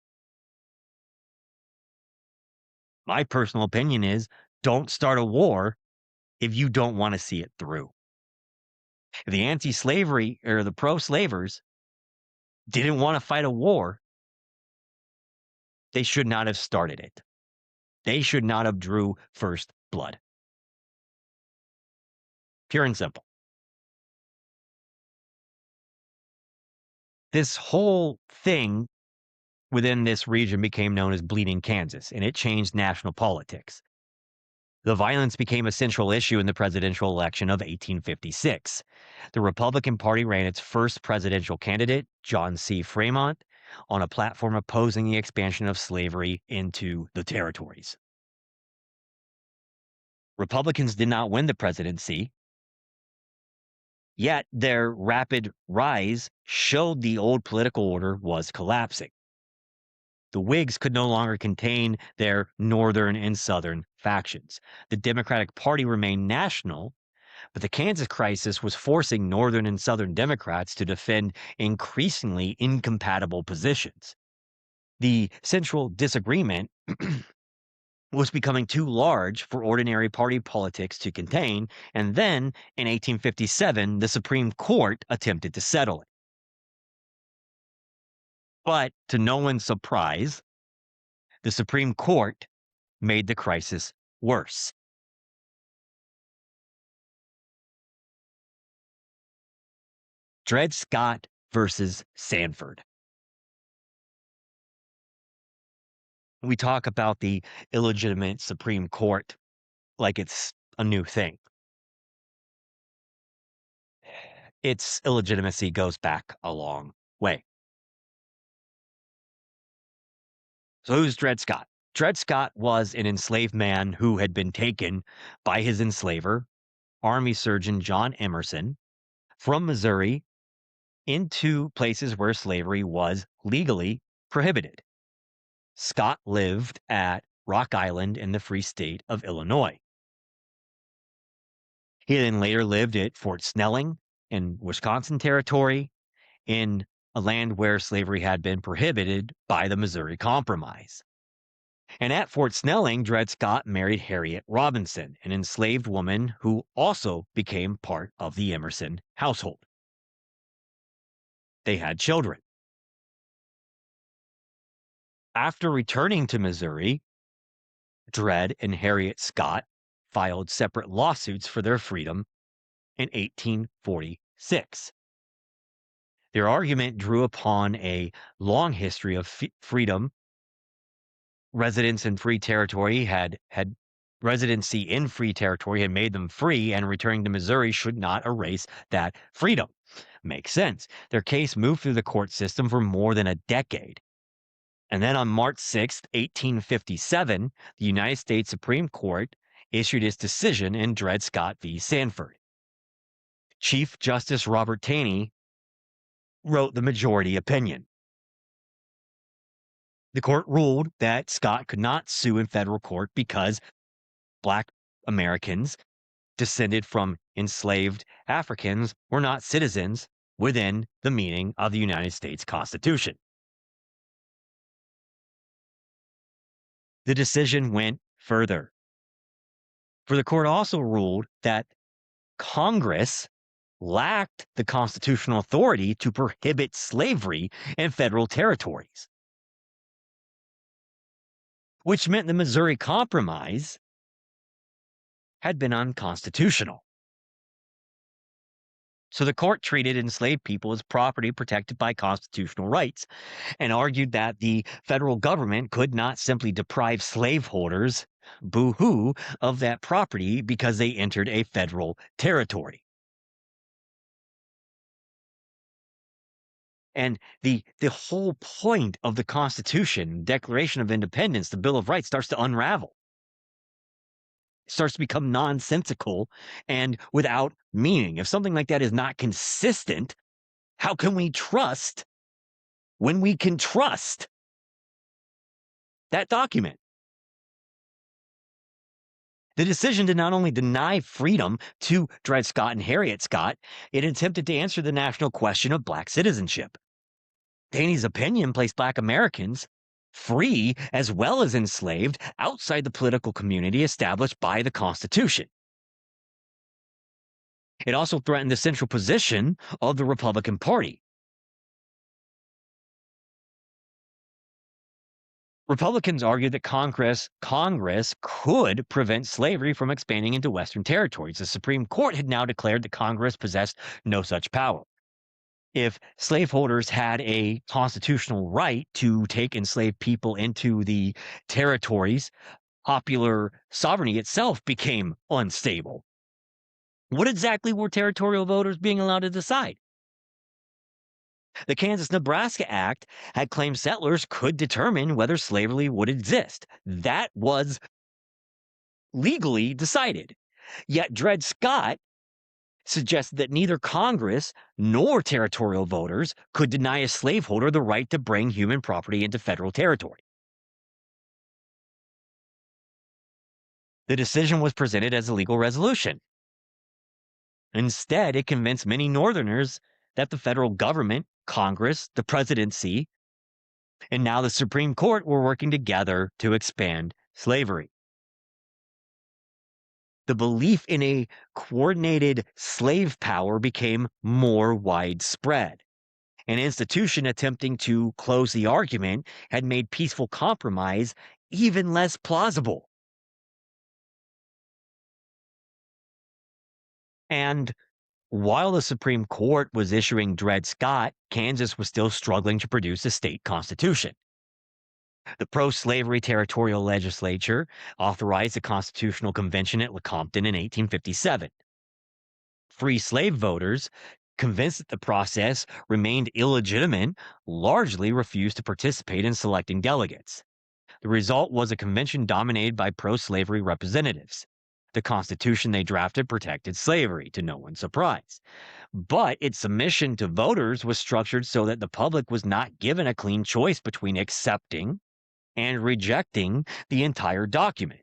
Speaker 1: My personal opinion is don't start a war if you don't want to see it through. If the anti-slavery or the pro-slavers didn't want to fight a war, they should not have started it. They should not have drew first blood. Pure and simple. This whole thing within this region became known as Bleeding Kansas, and it changed national politics. The violence became a central issue in the presidential election of 1856. The Republican Party ran its first presidential candidate, John C. Fremont, on a platform opposing the expansion of slavery into the territories. Republicans did not win the presidency, yet their rapid rise showed the old political order was collapsing. The Whigs could no longer contain their northern and southern factions. The Democratic Party remained national, but the Kansas crisis was forcing northern and southern Democrats to defend increasingly incompatible positions. The central disagreement was becoming too large for ordinary party politics to contain, and then in 1857, the Supreme Court attempted to settle it. But to no one's surprise, the Supreme Court made the crisis worse. Dred Scott versus Sanford. We talk about the illegitimate Supreme Court like it's a new thing. its illegitimacy goes back a long way. So who's Dred Scott? Dred Scott was an enslaved man who had been taken by his enslaver, Army Surgeon John Emerson, from Missouri into places where slavery was legally prohibited. Scott lived at Rock Island in the Free State of Illinois. He then later lived at Fort Snelling in Wisconsin Territory, in a land where slavery had been prohibited by the Missouri Compromise. And at Fort Snelling, Dred Scott married Harriet Robinson, an enslaved woman who also became part of the Emerson household. They had children. After returning to Missouri, Dred and Harriet Scott filed separate lawsuits for their freedom in 1846. Their argument drew upon a long history of freedom. Residents in free territory had residency in free territory had made them free, and returning to Missouri should not erase that freedom. Makes sense. Their case moved through the court system for more than a decade. And then on March 6th, 1857, the United States Supreme Court issued its decision in Dred Scott v. Sanford. Chief Justice Robert Taney wrote the majority opinion. The court ruled that Scott could not sue in federal court because Black Americans descended from enslaved Africans were not citizens within the meaning of the United States Constitution. The decision went further, for the court also ruled that Congress lacked the constitutional authority to prohibit slavery in federal territories, which meant the Missouri Compromise had been unconstitutional. So the court treated enslaved people as property protected by constitutional rights and argued that the federal government could not simply deprive slaveholders, boo-hoo, of that property because they entered a federal territory. And the whole point of the Constitution, Declaration of Independence, the Bill of Rights starts to unravel. It starts to become nonsensical and without meaning. If something like that is not consistent, how can we trust when we can trust that document? The decision did not only deny freedom to Dred Scott and Harriet Scott, it attempted to answer the national question of Black citizenship. Taney's opinion placed Black Americans, free as well as enslaved, outside the political community established by the Constitution. It also threatened the central position of the Republican Party. Republicans argued that Congress could prevent slavery from expanding into Western territories. The Supreme Court had now declared that Congress possessed no such power. If slaveholders had a constitutional right to take enslaved people into the territories, popular sovereignty itself became unstable. What exactly were territorial voters being allowed to decide? The Kansas-Nebraska Act had claimed settlers could determine whether slavery would exist. That was legally decided. Yet Dred Scott suggested that neither Congress nor territorial voters could deny a slaveholder the right to bring human property into federal territory. The decision was presented as a legal resolution. Instead, it convinced many Northerners that the federal government, Congress, the presidency, and now the Supreme Court were working together to expand slavery. The belief in a coordinated slave power became more widespread. An institution attempting to close the argument had made peaceful compromise even less plausible. And while the Supreme Court was issuing Dred Scott, Kansas was still struggling to produce a state constitution. The pro-slavery territorial legislature authorized a constitutional convention at Lecompton in 1857. Free slave voters Convinced that the process remained illegitimate, largely refused to participate in selecting delegates. The result was a convention dominated by pro slavery representatives. The Constitution they drafted protected slavery, to no one's surprise. But its submission to voters was structured so that the public was not given a clean choice between accepting and rejecting the entire document.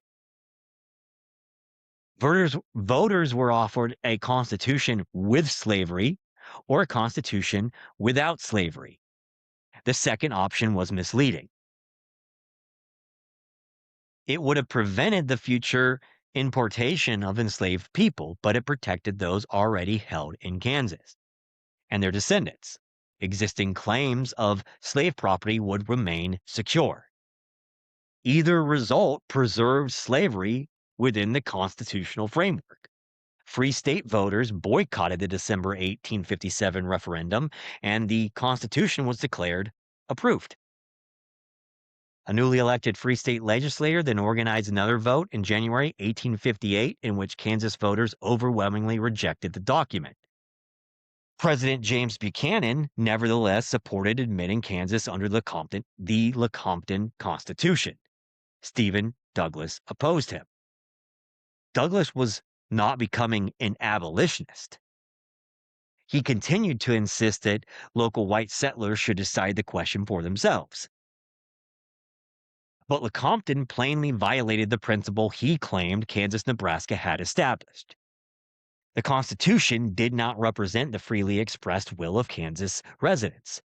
Speaker 1: Voters were offered a constitution with slavery or a constitution without slavery. The second option was misleading. It would have prevented the future importation of enslaved people, but it protected those already held in Kansas and their descendants. Existing claims of slave property would remain secure. Either result preserved slavery within the constitutional framework. Free state voters boycotted the December 1857 referendum, and the Constitution was declared approved. A newly elected free state legislature then organized another vote in January 1858, in which Kansas voters overwhelmingly rejected the document. President James Buchanan nevertheless supported admitting Kansas under the Lecompton Constitution. Stephen Douglas opposed him. Douglas was not becoming an abolitionist. He continued to insist that local white settlers should decide the question for themselves. But Lecompton plainly violated the principle he claimed Kansas-Nebraska had established. The Constitution did not represent the freely expressed will of Kansas residents.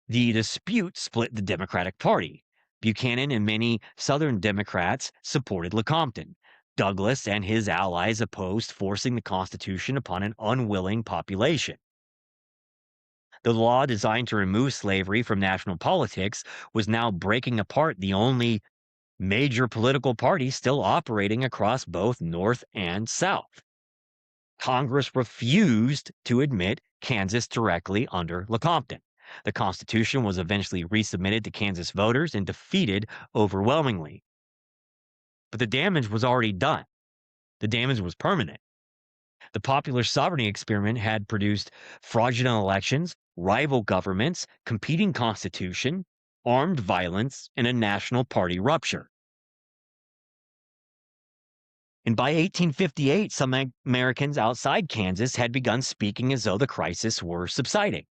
Speaker 1: The dispute split the Democratic Party. Buchanan and many Southern Democrats supported Lecompton. Douglas and his allies opposed forcing the Constitution upon an unwilling population. The law designed to remove slavery from national politics was now breaking apart the only major political party still operating across both North and South. Congress refused to admit Kansas directly under Lecompton. The Constitution was eventually resubmitted to Kansas voters and defeated overwhelmingly. But the damage was already done. The damage was permanent. The popular sovereignty experiment had produced fraudulent elections, rival governments, competing constitution, armed violence, and a national party rupture. And by 1858, some Americans outside Kansas had begun speaking as though the crisis were subsiding.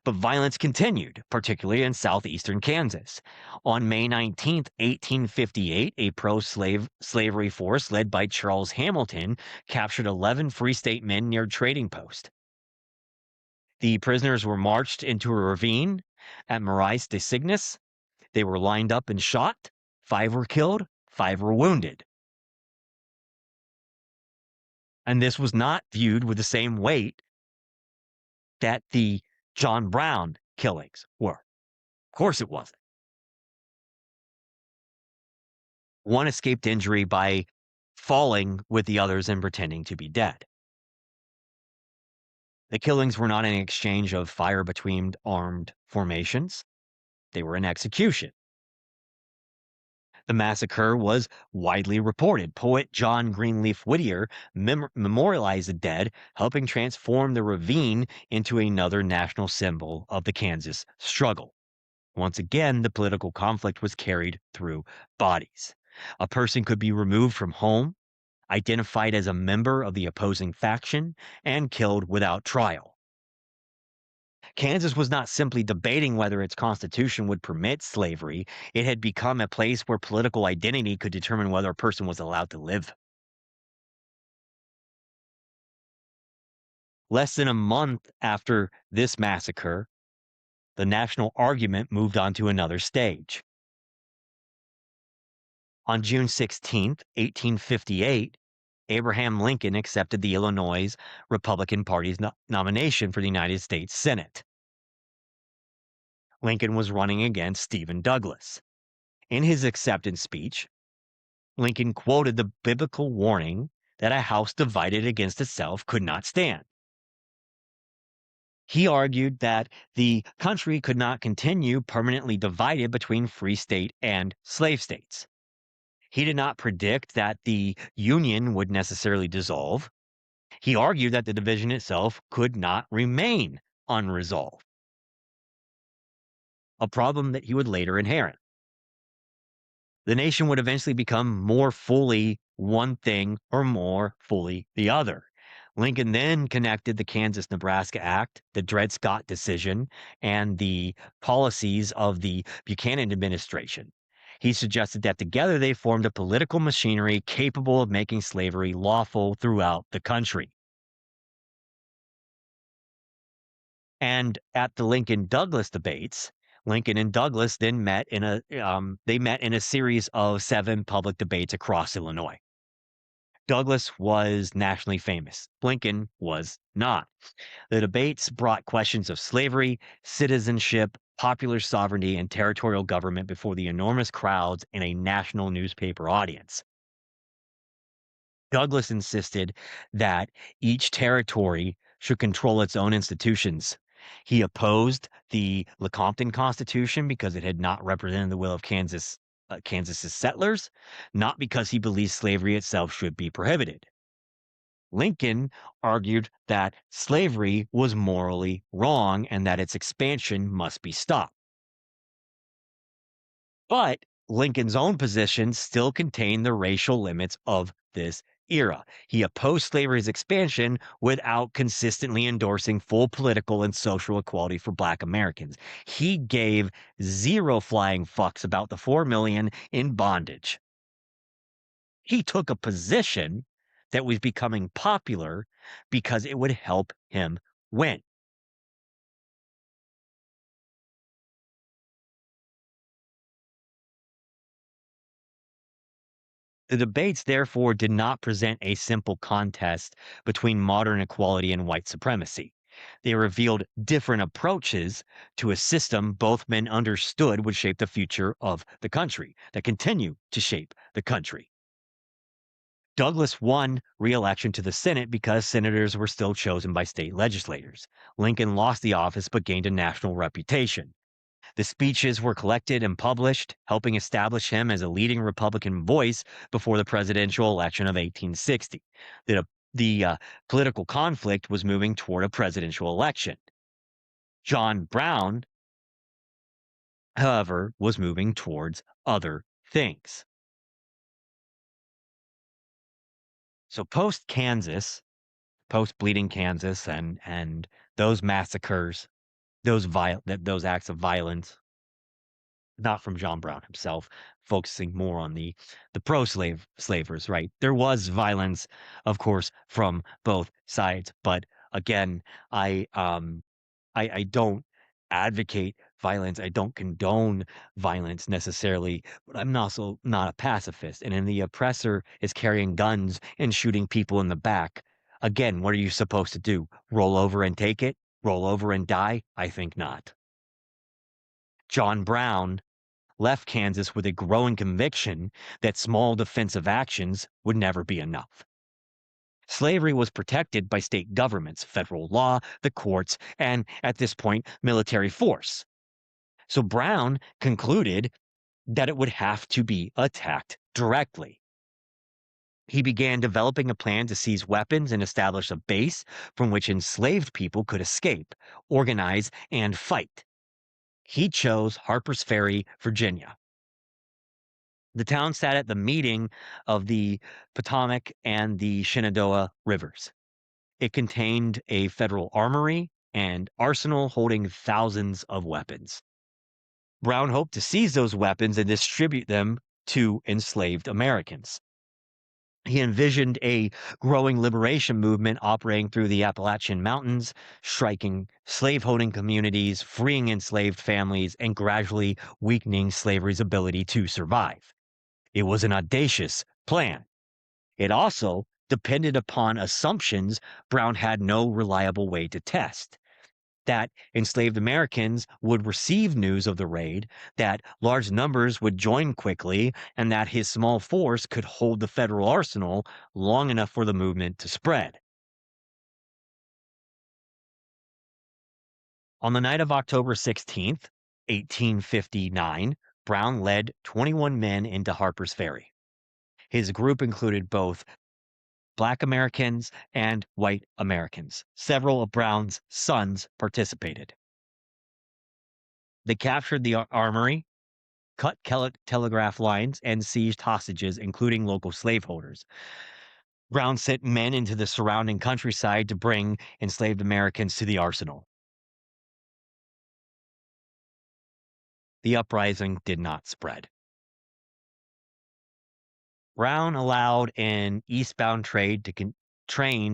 Speaker 1: But violence continued, particularly in southeastern Kansas. On May 19, 1858, a pro-slavery force led by Charles Hamilton captured 11 Free State men near Trading Post. The prisoners were marched into a ravine at Marais de Cygnus. They were lined up and shot. 5 were killed, 5 were wounded. And this was not viewed with the same weight that the John Brown killings were. Of course it wasn't. One escaped injury by falling with the others and pretending to be dead. The killings were not an exchange of fire between armed formations. They were an execution. The massacre was widely reported. Poet John Greenleaf Whittier memorialized the dead, helping transform the ravine into another national symbol of the Kansas struggle. Once again, the political conflict was carried through bodies. A person could be removed from home, identified as a member of the opposing faction, and killed without trial. Kansas was not simply debating whether its constitution would permit slavery. It had become a place where political identity could determine whether a person was allowed to live. Less than a month after this massacre, the national argument moved on to another stage. On June 16, 1858, Abraham Lincoln accepted the Illinois Republican Party's nomination for the United States Senate. Lincoln was running against Stephen Douglas. In his acceptance speech, Lincoln quoted the biblical warning that a house divided against itself could not stand. He argued that the country could not continue permanently divided between free state and slave states. He did not predict that the Union would necessarily dissolve. He argued that the division itself could not remain unresolved, a problem that he would later inherit. The nation would eventually become more fully one thing or more fully the other. Lincoln then connected the Kansas Nebraska Act, the Dred Scott decision, and the policies of the Buchanan administration. He suggested that together they formed a political machinery capable of making slavery lawful throughout the country. And at the Lincoln-Douglas debates, Lincoln and Douglas then met in a series of 7 public debates across Illinois. Douglas was nationally famous. Lincoln was not. The debates brought questions of slavery, citizenship, popular sovereignty, and territorial government before the enormous crowds in a national newspaper audience. Douglas insisted that each territory should control its own institutions. He opposed the Lecompton Constitution because it had not represented the will of Kansas's settlers, not because he believed slavery itself should be prohibited. Lincoln argued that slavery was morally wrong and that its expansion must be stopped. But Lincoln's own position still contained the racial limits of this era. He opposed slavery's expansion without consistently endorsing full political and social equality for Black Americans. He gave zero flying fucks about the 4 million in bondage. He took a position that was becoming popular because it would help him win. The debates, therefore, did not present a simple contest between modern equality and white supremacy. They revealed different approaches to a system both men understood would shape the future of the country, that continue to shape the country. Douglas won re-election to the Senate because senators were still chosen by state legislators. Lincoln lost the office but gained a national reputation. The speeches were collected and published, helping establish him as a leading Republican voice before the presidential election of 1860. The political conflict was moving toward a presidential election. John Brown, however, was moving towards other things. So post Bleeding Kansas and those massacres, those acts of violence, not from John Brown himself, focusing more on the slavers, right? There was violence, of course, from both sides, but again, I don't advocate violence. I don't condone violence necessarily, but I'm also not a pacifist. And then the oppressor is carrying guns and shooting people in the back. Again, what are you supposed to do? Roll over and take it? Roll over and die? I think not. John Brown left Kansas with a growing conviction that small defensive actions would never be enough. Slavery was protected by state governments, federal law, the courts, and at this point, military force. So Brown concluded that it would have to be attacked directly. He began developing a plan to seize weapons and establish a base from which enslaved people could escape, organize, and fight. He chose Harper's Ferry, Virginia. The town sat at the meeting of the Potomac and the Shenandoah rivers. It contained a federal armory and arsenal holding thousands of weapons. Brown hoped to seize those weapons and distribute them to enslaved Americans. He envisioned a growing liberation movement operating through the Appalachian Mountains, striking slaveholding communities, freeing enslaved families, and gradually weakening slavery's ability to survive. It was an audacious plan. It also depended upon assumptions Brown had no reliable way to test. That enslaved Americans would receive news of the raid, that large numbers would join quickly, and that his small force could hold the federal arsenal long enough for the movement to spread. On the night of October 16th, 1859, Brown led 21 men into Harper's Ferry. His group included both Black Americans and white Americans. Several of Brown's sons participated. They captured the armory, cut telegraph lines, and seized hostages, including local slaveholders. Brown sent men into the surrounding countryside to bring enslaved Americans to the arsenal. The uprising did not spread. Brown allowed an eastbound train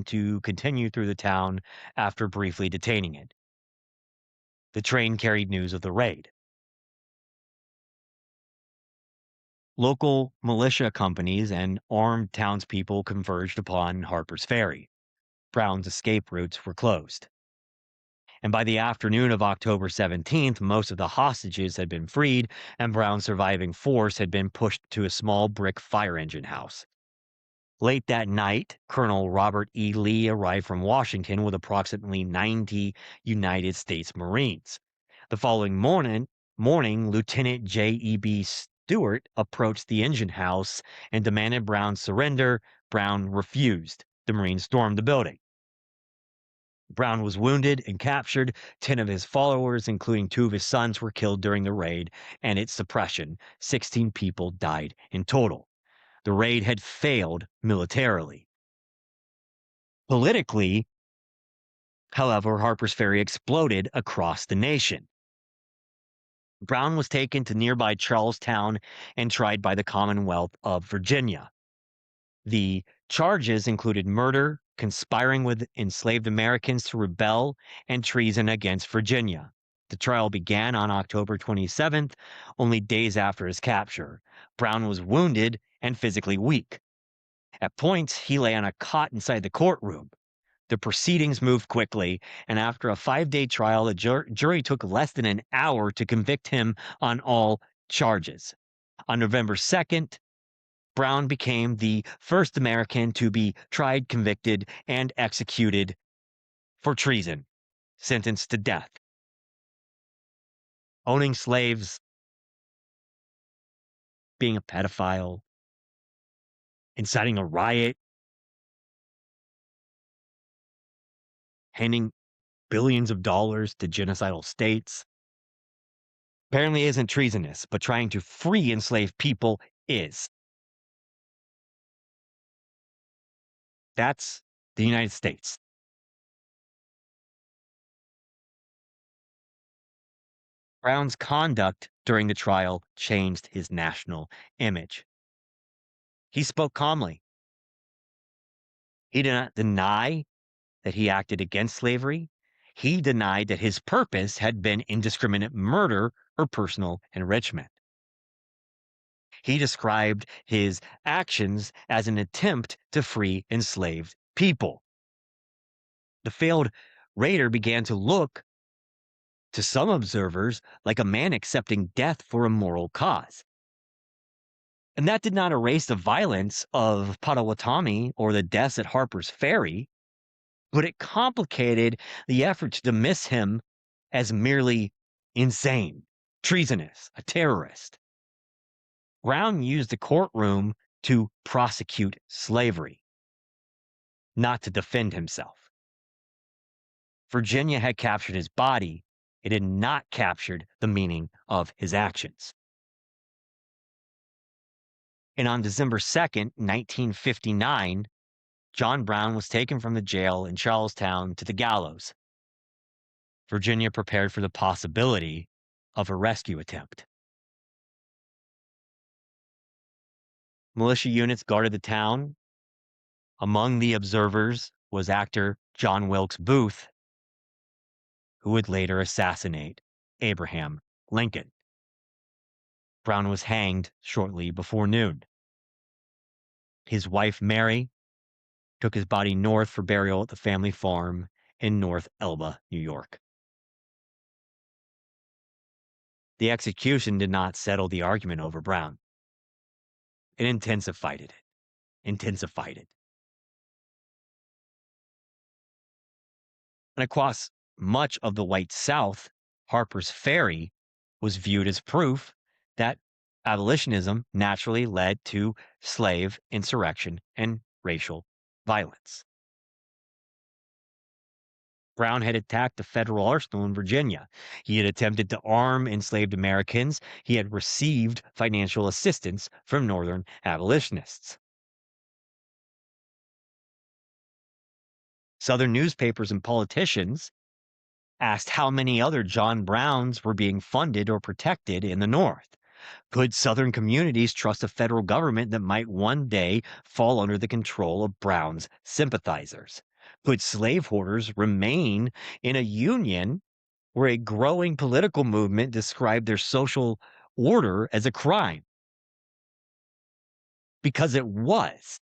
Speaker 1: to continue through the town after briefly detaining it. The train carried news of the raid. Local militia companies and armed townspeople converged upon Harper's Ferry. Brown's escape routes were closed. And by the afternoon of October 17th, most of the hostages had been freed, and Brown's surviving force had been pushed to a small brick fire engine house. Late that night, Colonel Robert E. Lee arrived from Washington with approximately 90 United States Marines. The following morning, Lieutenant J.E.B. Stewart approached the engine house and demanded Brown's surrender. Brown refused. The Marines stormed the building. Brown was wounded and captured. 10 of his followers, including 2 of his sons, were killed during the raid and its suppression. 16 people died in total. The raid had failed militarily. Politically, however, Harper's Ferry exploded across the nation. Brown was taken to nearby Charlestown and tried by the Commonwealth of Virginia. The charges included murder, conspiring with enslaved Americans to rebel, and treason against Virginia. The trial began on October 27th, only days after his capture. Brown was wounded and physically weak. At points, he lay on a cot inside the courtroom. The proceedings moved quickly, and after a 5-day trial, the jury took less than an hour to convict him on all charges. On November 2nd, Brown became the first American to be tried, convicted, and executed for treason, sentenced to death. Owning slaves, being a pedophile, inciting a riot, handing billions of dollars to genocidal states. Apparently isn't treasonous, but trying to free enslaved people is. That's the United States. Brown's conduct during the trial changed his national image. He spoke calmly. He did not deny that he acted against slavery. He denied that his purpose had been indiscriminate murder or personal enrichment. He described his actions as an attempt to free enslaved people. The failed raider began to look, to some observers, like a man accepting death for a moral cause. And that did not erase the violence of Potawatomi or the deaths at Harper's Ferry, but it complicated the effort to dismiss him as merely insane, treasonous, a terrorist. Brown used the courtroom to prosecute slavery, not to defend himself. Virginia had captured his body. It had not captured the meaning of his actions. And on December 2nd, 1959, John Brown was taken from the jail in Charlestown to the gallows. Virginia prepared for the possibility of a rescue attempt. Militia units guarded the town. Among the observers was actor John Wilkes Booth, who would later assassinate Abraham Lincoln. Brown was hanged shortly before noon. His wife, Mary, took his body north for burial at the family farm in North Elba, New York. The execution did not settle the argument over Brown. It intensified it. And across much of the white South, Harper's Ferry was viewed as proof that abolitionism naturally led to slave insurrection and racial violence. Brown had attacked a federal arsenal in Virginia. He had attempted to arm enslaved Americans. He had received financial assistance from Northern abolitionists. Southern newspapers and politicians asked how many other John Browns were being funded or protected in the North. Could Southern communities trust a federal government that might one day fall under the control of Brown's sympathizers? Could slaveholders remain in a union where a growing political movement described their social order as a crime? Because it was.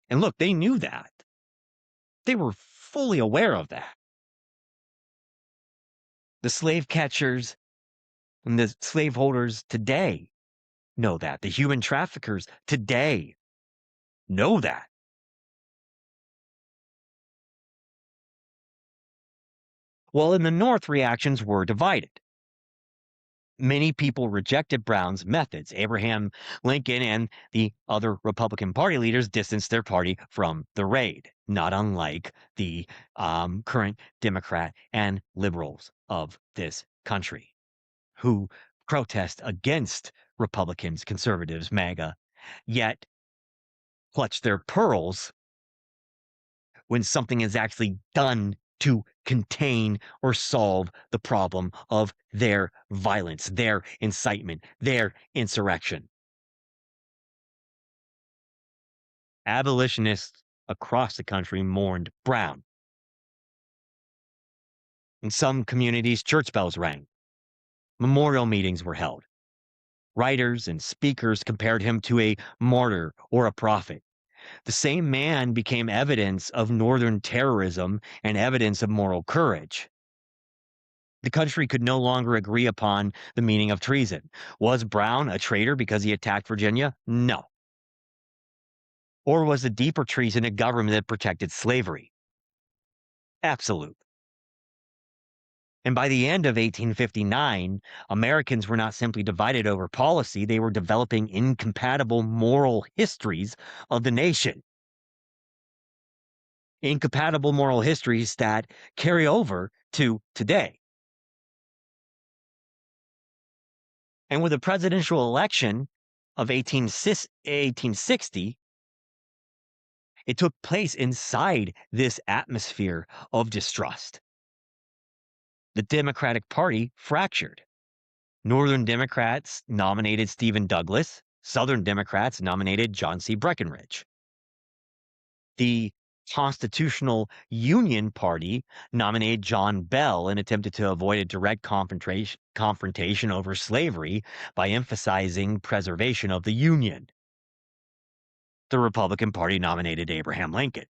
Speaker 1: And look, they knew that. They were fully aware of that. The slave catchers and the slaveholders today know that. The human traffickers today know that. Well, in the North, reactions were divided. Many people rejected Brown's methods. Abraham Lincoln and the other Republican Party leaders distanced their party from the raid, not unlike the current Democrat and liberals of this country who protest against Republicans, conservatives, MAGA, yet clutch their pearls when something is actually done to contain or solve the problem of their violence, their incitement, their insurrection. Abolitionists across the country mourned Brown. In some communities, church bells rang. Memorial meetings were held. Writers and speakers compared him to a martyr or a prophet. The same man became evidence of Northern terrorism and evidence of moral courage. The country could no longer agree upon the meaning of treason. Was Brown a traitor because he attacked Virginia? No. Or was the deeper treason a government that protected slavery? Absolute. And by the end of 1859, Americans were not simply divided over policy, they were developing incompatible moral histories of the nation. Incompatible moral histories that carry over to today. And with the presidential election of 1860, it took place inside this atmosphere of distrust. The Democratic Party fractured. Northern Democrats nominated Stephen Douglas. Southern Democrats nominated John C. Breckinridge. The Constitutional Union Party nominated John Bell and attempted to avoid a direct confrontation over slavery by emphasizing preservation of the Union. The Republican Party nominated Abraham Lincoln.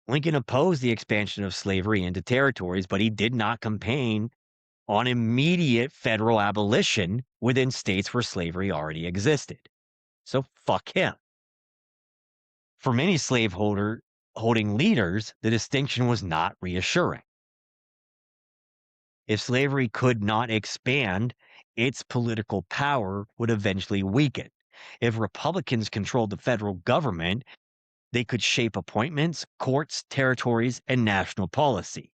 Speaker 1: Lincoln opposed the expansion of slavery into territories, but he did not campaign on immediate federal abolition within states where slavery already existed. So fuck him. For many slaveholding leaders, the distinction was not reassuring. If slavery could not expand, its political power would eventually weaken. If Republicans controlled the federal government, they could shape appointments, courts, territories, and national policy.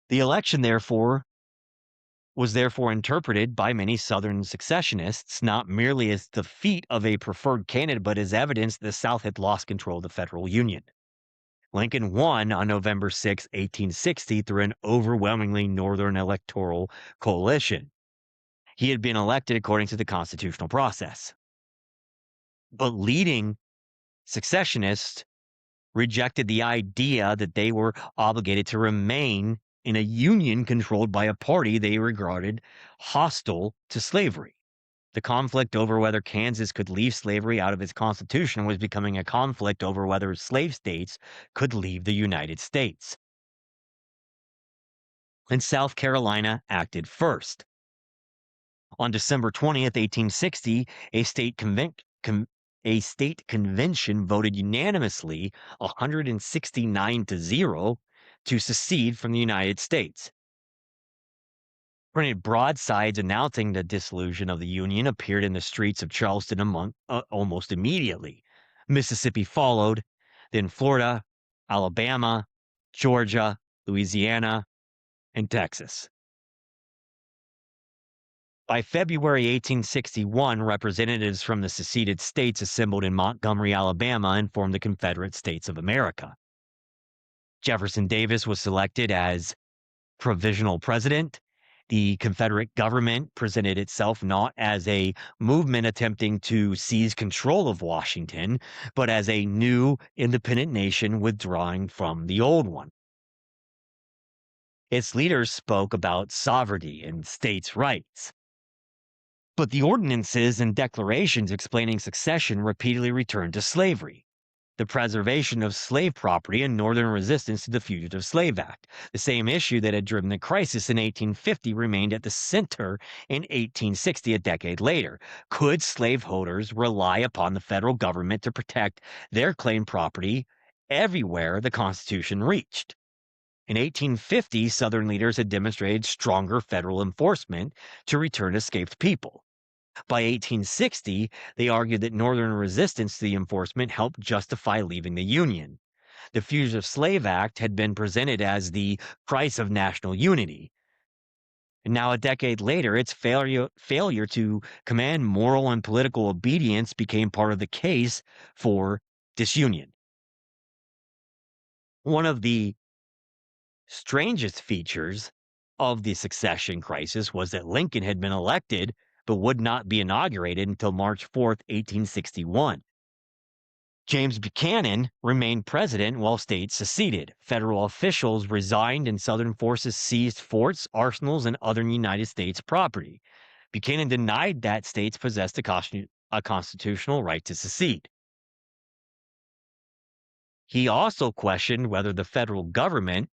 Speaker 1: The election, was therefore interpreted by many Southern secessionists not merely as the defeat of a preferred candidate, but as evidence the South had lost control of the federal union. Lincoln won on November 6, 1860, through an overwhelmingly Northern electoral coalition. He had been elected according to the constitutional process. But leading secessionists rejected the idea that they were obligated to remain in a union controlled by a party they regarded hostile to slavery. The conflict over whether Kansas could leave slavery out of its constitution was becoming a conflict over whether slave states could leave the United States. And South Carolina acted first. On December 20th, 1860, a state convention voted unanimously 169-0 to secede from the United States. Printed broadsides announcing the dissolution of the Union appeared in the streets of Charleston almost immediately. Mississippi followed, then Florida, Alabama, Georgia, Louisiana, and Texas. By February 1861, representatives from the seceded states assembled in Montgomery, Alabama, and formed the Confederate States of America. Jefferson Davis was selected as provisional president. The Confederate government presented itself not as a movement attempting to seize control of Washington, but as a new independent nation withdrawing from the old one. Its leaders spoke about sovereignty and states' rights. But the ordinances and declarations explaining succession repeatedly returned to slavery, the preservation of slave property, and Northern resistance to the Fugitive Slave Act. The same issue that had driven the crisis in 1850 remained at the center in 1860, a decade later. Could slaveholders rely upon the federal government to protect their claimed property everywhere the Constitution reached? In 1850, Southern leaders had demonstrated stronger federal enforcement to return escaped people. By 1860, they argued that Northern resistance to the enforcement helped justify leaving the Union. The Fugitive Slave Act had been presented as the price of national unity. And now, a decade later, its failure to command moral and political obedience became part of the case for disunion. One of the strangest features of the succession crisis was that Lincoln had been elected but would not be inaugurated until March 4th, 1861. James Buchanan remained president while states seceded. Federal officials resigned and Southern forces seized forts, arsenals, and other United States property. Buchanan denied that states possessed a constitutional right to secede. He also questioned whether the federal government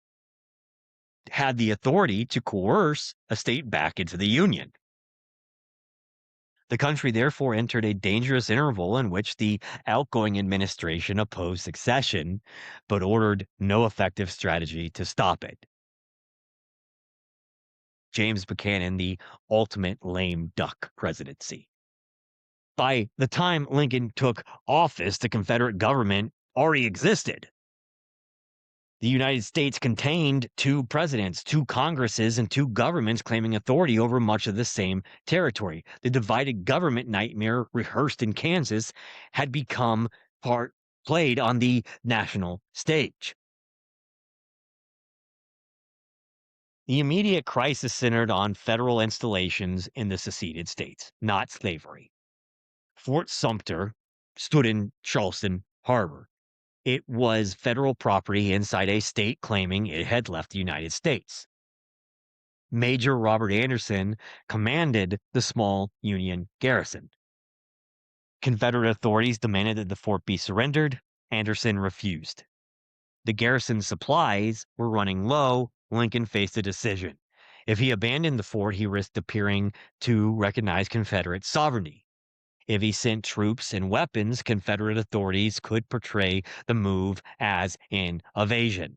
Speaker 1: had the authority to coerce a state back into the Union. The country therefore entered a dangerous interval in which the outgoing administration opposed succession, but ordered no effective strategy to stop it. James Buchanan, the ultimate lame duck presidency. By the time Lincoln took office, the Confederate government already existed. The United States contained two presidents, two Congresses, and two governments claiming authority over much of the same territory. The divided government nightmare rehearsed in Kansas had become played on the national stage. The immediate crisis centered on federal installations in the seceded states, not slavery. Fort Sumter stood in Charleston Harbor. It was federal property inside a state claiming it had left the United States. Major Robert Anderson commanded the small Union garrison. Confederate authorities demanded that the fort be surrendered. Anderson refused. The garrison's supplies were running low. Lincoln faced a decision. If he abandoned the fort, he risked appearing to recognize Confederate sovereignty. If he sent troops and weapons, Confederate authorities could portray the move as an invasion,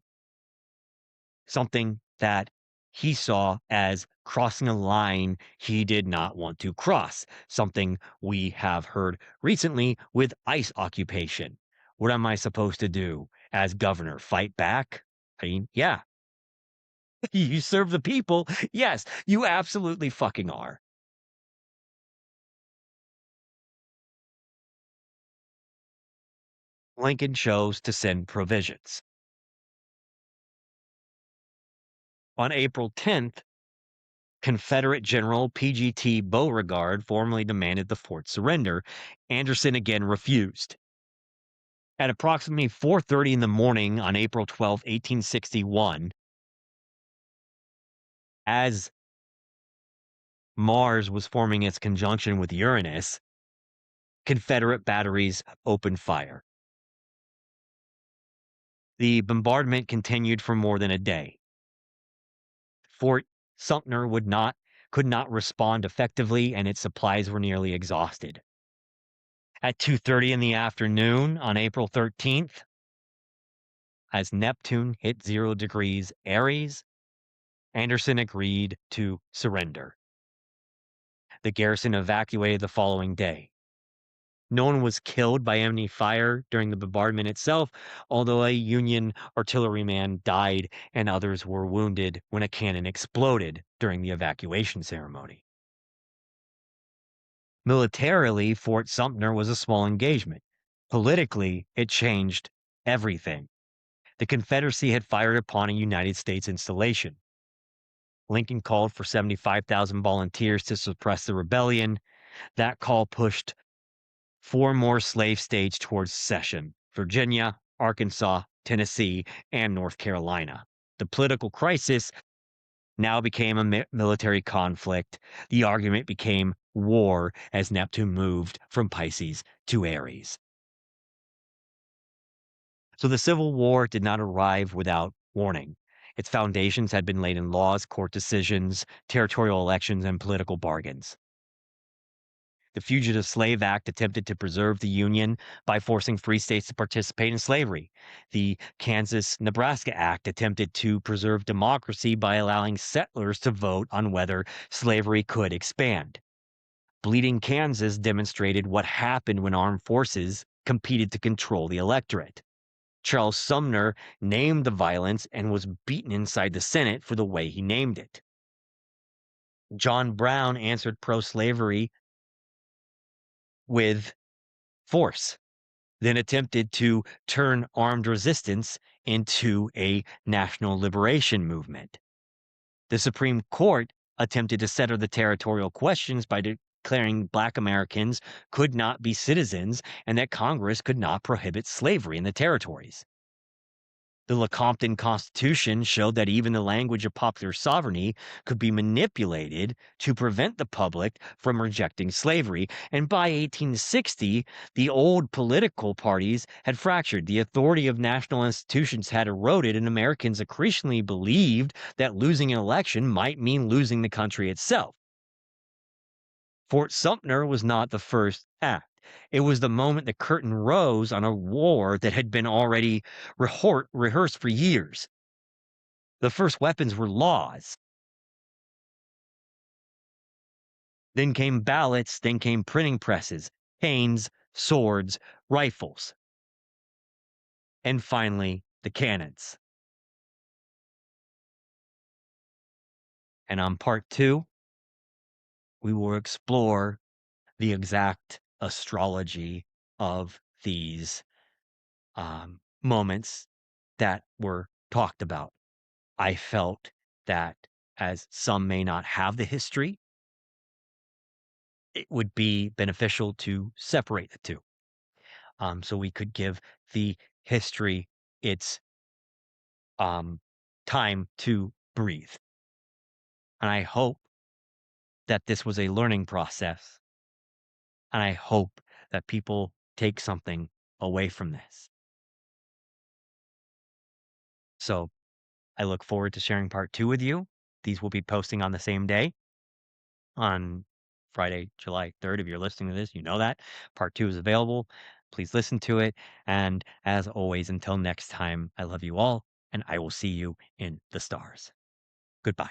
Speaker 1: something that he saw as crossing a line he did not want to cross, something we have heard recently with ICE occupation. What am I supposed to do as governor? Fight back? I mean, yeah. You serve the people. Yes, you absolutely fucking are. Lincoln chose to send provisions. On April 10th, Confederate General P.G.T. Beauregard formally demanded the fort surrender. Anderson again refused. At approximately 4:30 in the morning on April 12, 1861, as Mars was forming its conjunction with Uranus, Confederate batteries opened fire. The bombardment continued for more than a day. Fort Sumter could not respond effectively, and its supplies were nearly exhausted. At 2:30 in the afternoon on April 13th, as Neptune hit 0 degrees Aries, Anderson agreed to surrender. The garrison evacuated the following day. No one was killed by enemy fire during the bombardment itself, although a Union artilleryman died and others were wounded when a cannon exploded during the evacuation ceremony. Militarily, Fort Sumter was a small engagement. Politically, it changed everything. The Confederacy had fired upon a United States installation. Lincoln called for 75,000 volunteers to suppress the rebellion. That call pushed four more slave states towards secession: Virginia, Arkansas, Tennessee, and North Carolina. The political crisis now became a military conflict. The argument became war as Neptune moved from Pisces to Aries. So the Civil War did not arrive without warning. Its foundations had been laid in laws, court decisions, territorial elections, and political bargains. The Fugitive Slave Act attempted to preserve the Union by forcing free states to participate in slavery. The Kansas-Nebraska Act attempted to preserve democracy by allowing settlers to vote on whether slavery could expand. Bleeding Kansas demonstrated what happened when armed forces competed to control the electorate. Charles Sumner named the violence and was beaten inside the Senate for the way he named it. John Brown answered pro-slavery with force, then attempted to turn armed resistance into a national liberation movement. The Supreme Court attempted to settle the territorial questions by declaring Black Americans could not be citizens and that Congress could not prohibit slavery in the territories. The Lecompton Constitution showed that even the language of popular sovereignty could be manipulated to prevent the public from rejecting slavery. And by 1860, the old political parties had fractured. The authority of national institutions had eroded, and Americans increasingly believed that losing an election might mean losing the country itself. Fort Sumter was not the first act. It was the moment the curtain rose on a war that had been already rehearsed for years. The first weapons were laws. Then came ballots, then came printing presses, canes, swords, rifles, and finally the cannons. And on part 2, we will explore the exact astrology of these moments that were talked about. I felt that as some may not have the history, it would be beneficial to separate the two. So we could give the history its time to breathe. And I hope that this was a learning process. And I hope that people take something away from this. So I look forward to sharing part 2 with you. These will be posting on the same day, on Friday, July 3rd. If you're listening to this, you know that. Part 2 is available. Please listen to it. And as always, until next time, I love you all, and I will see you in the stars. Goodbye.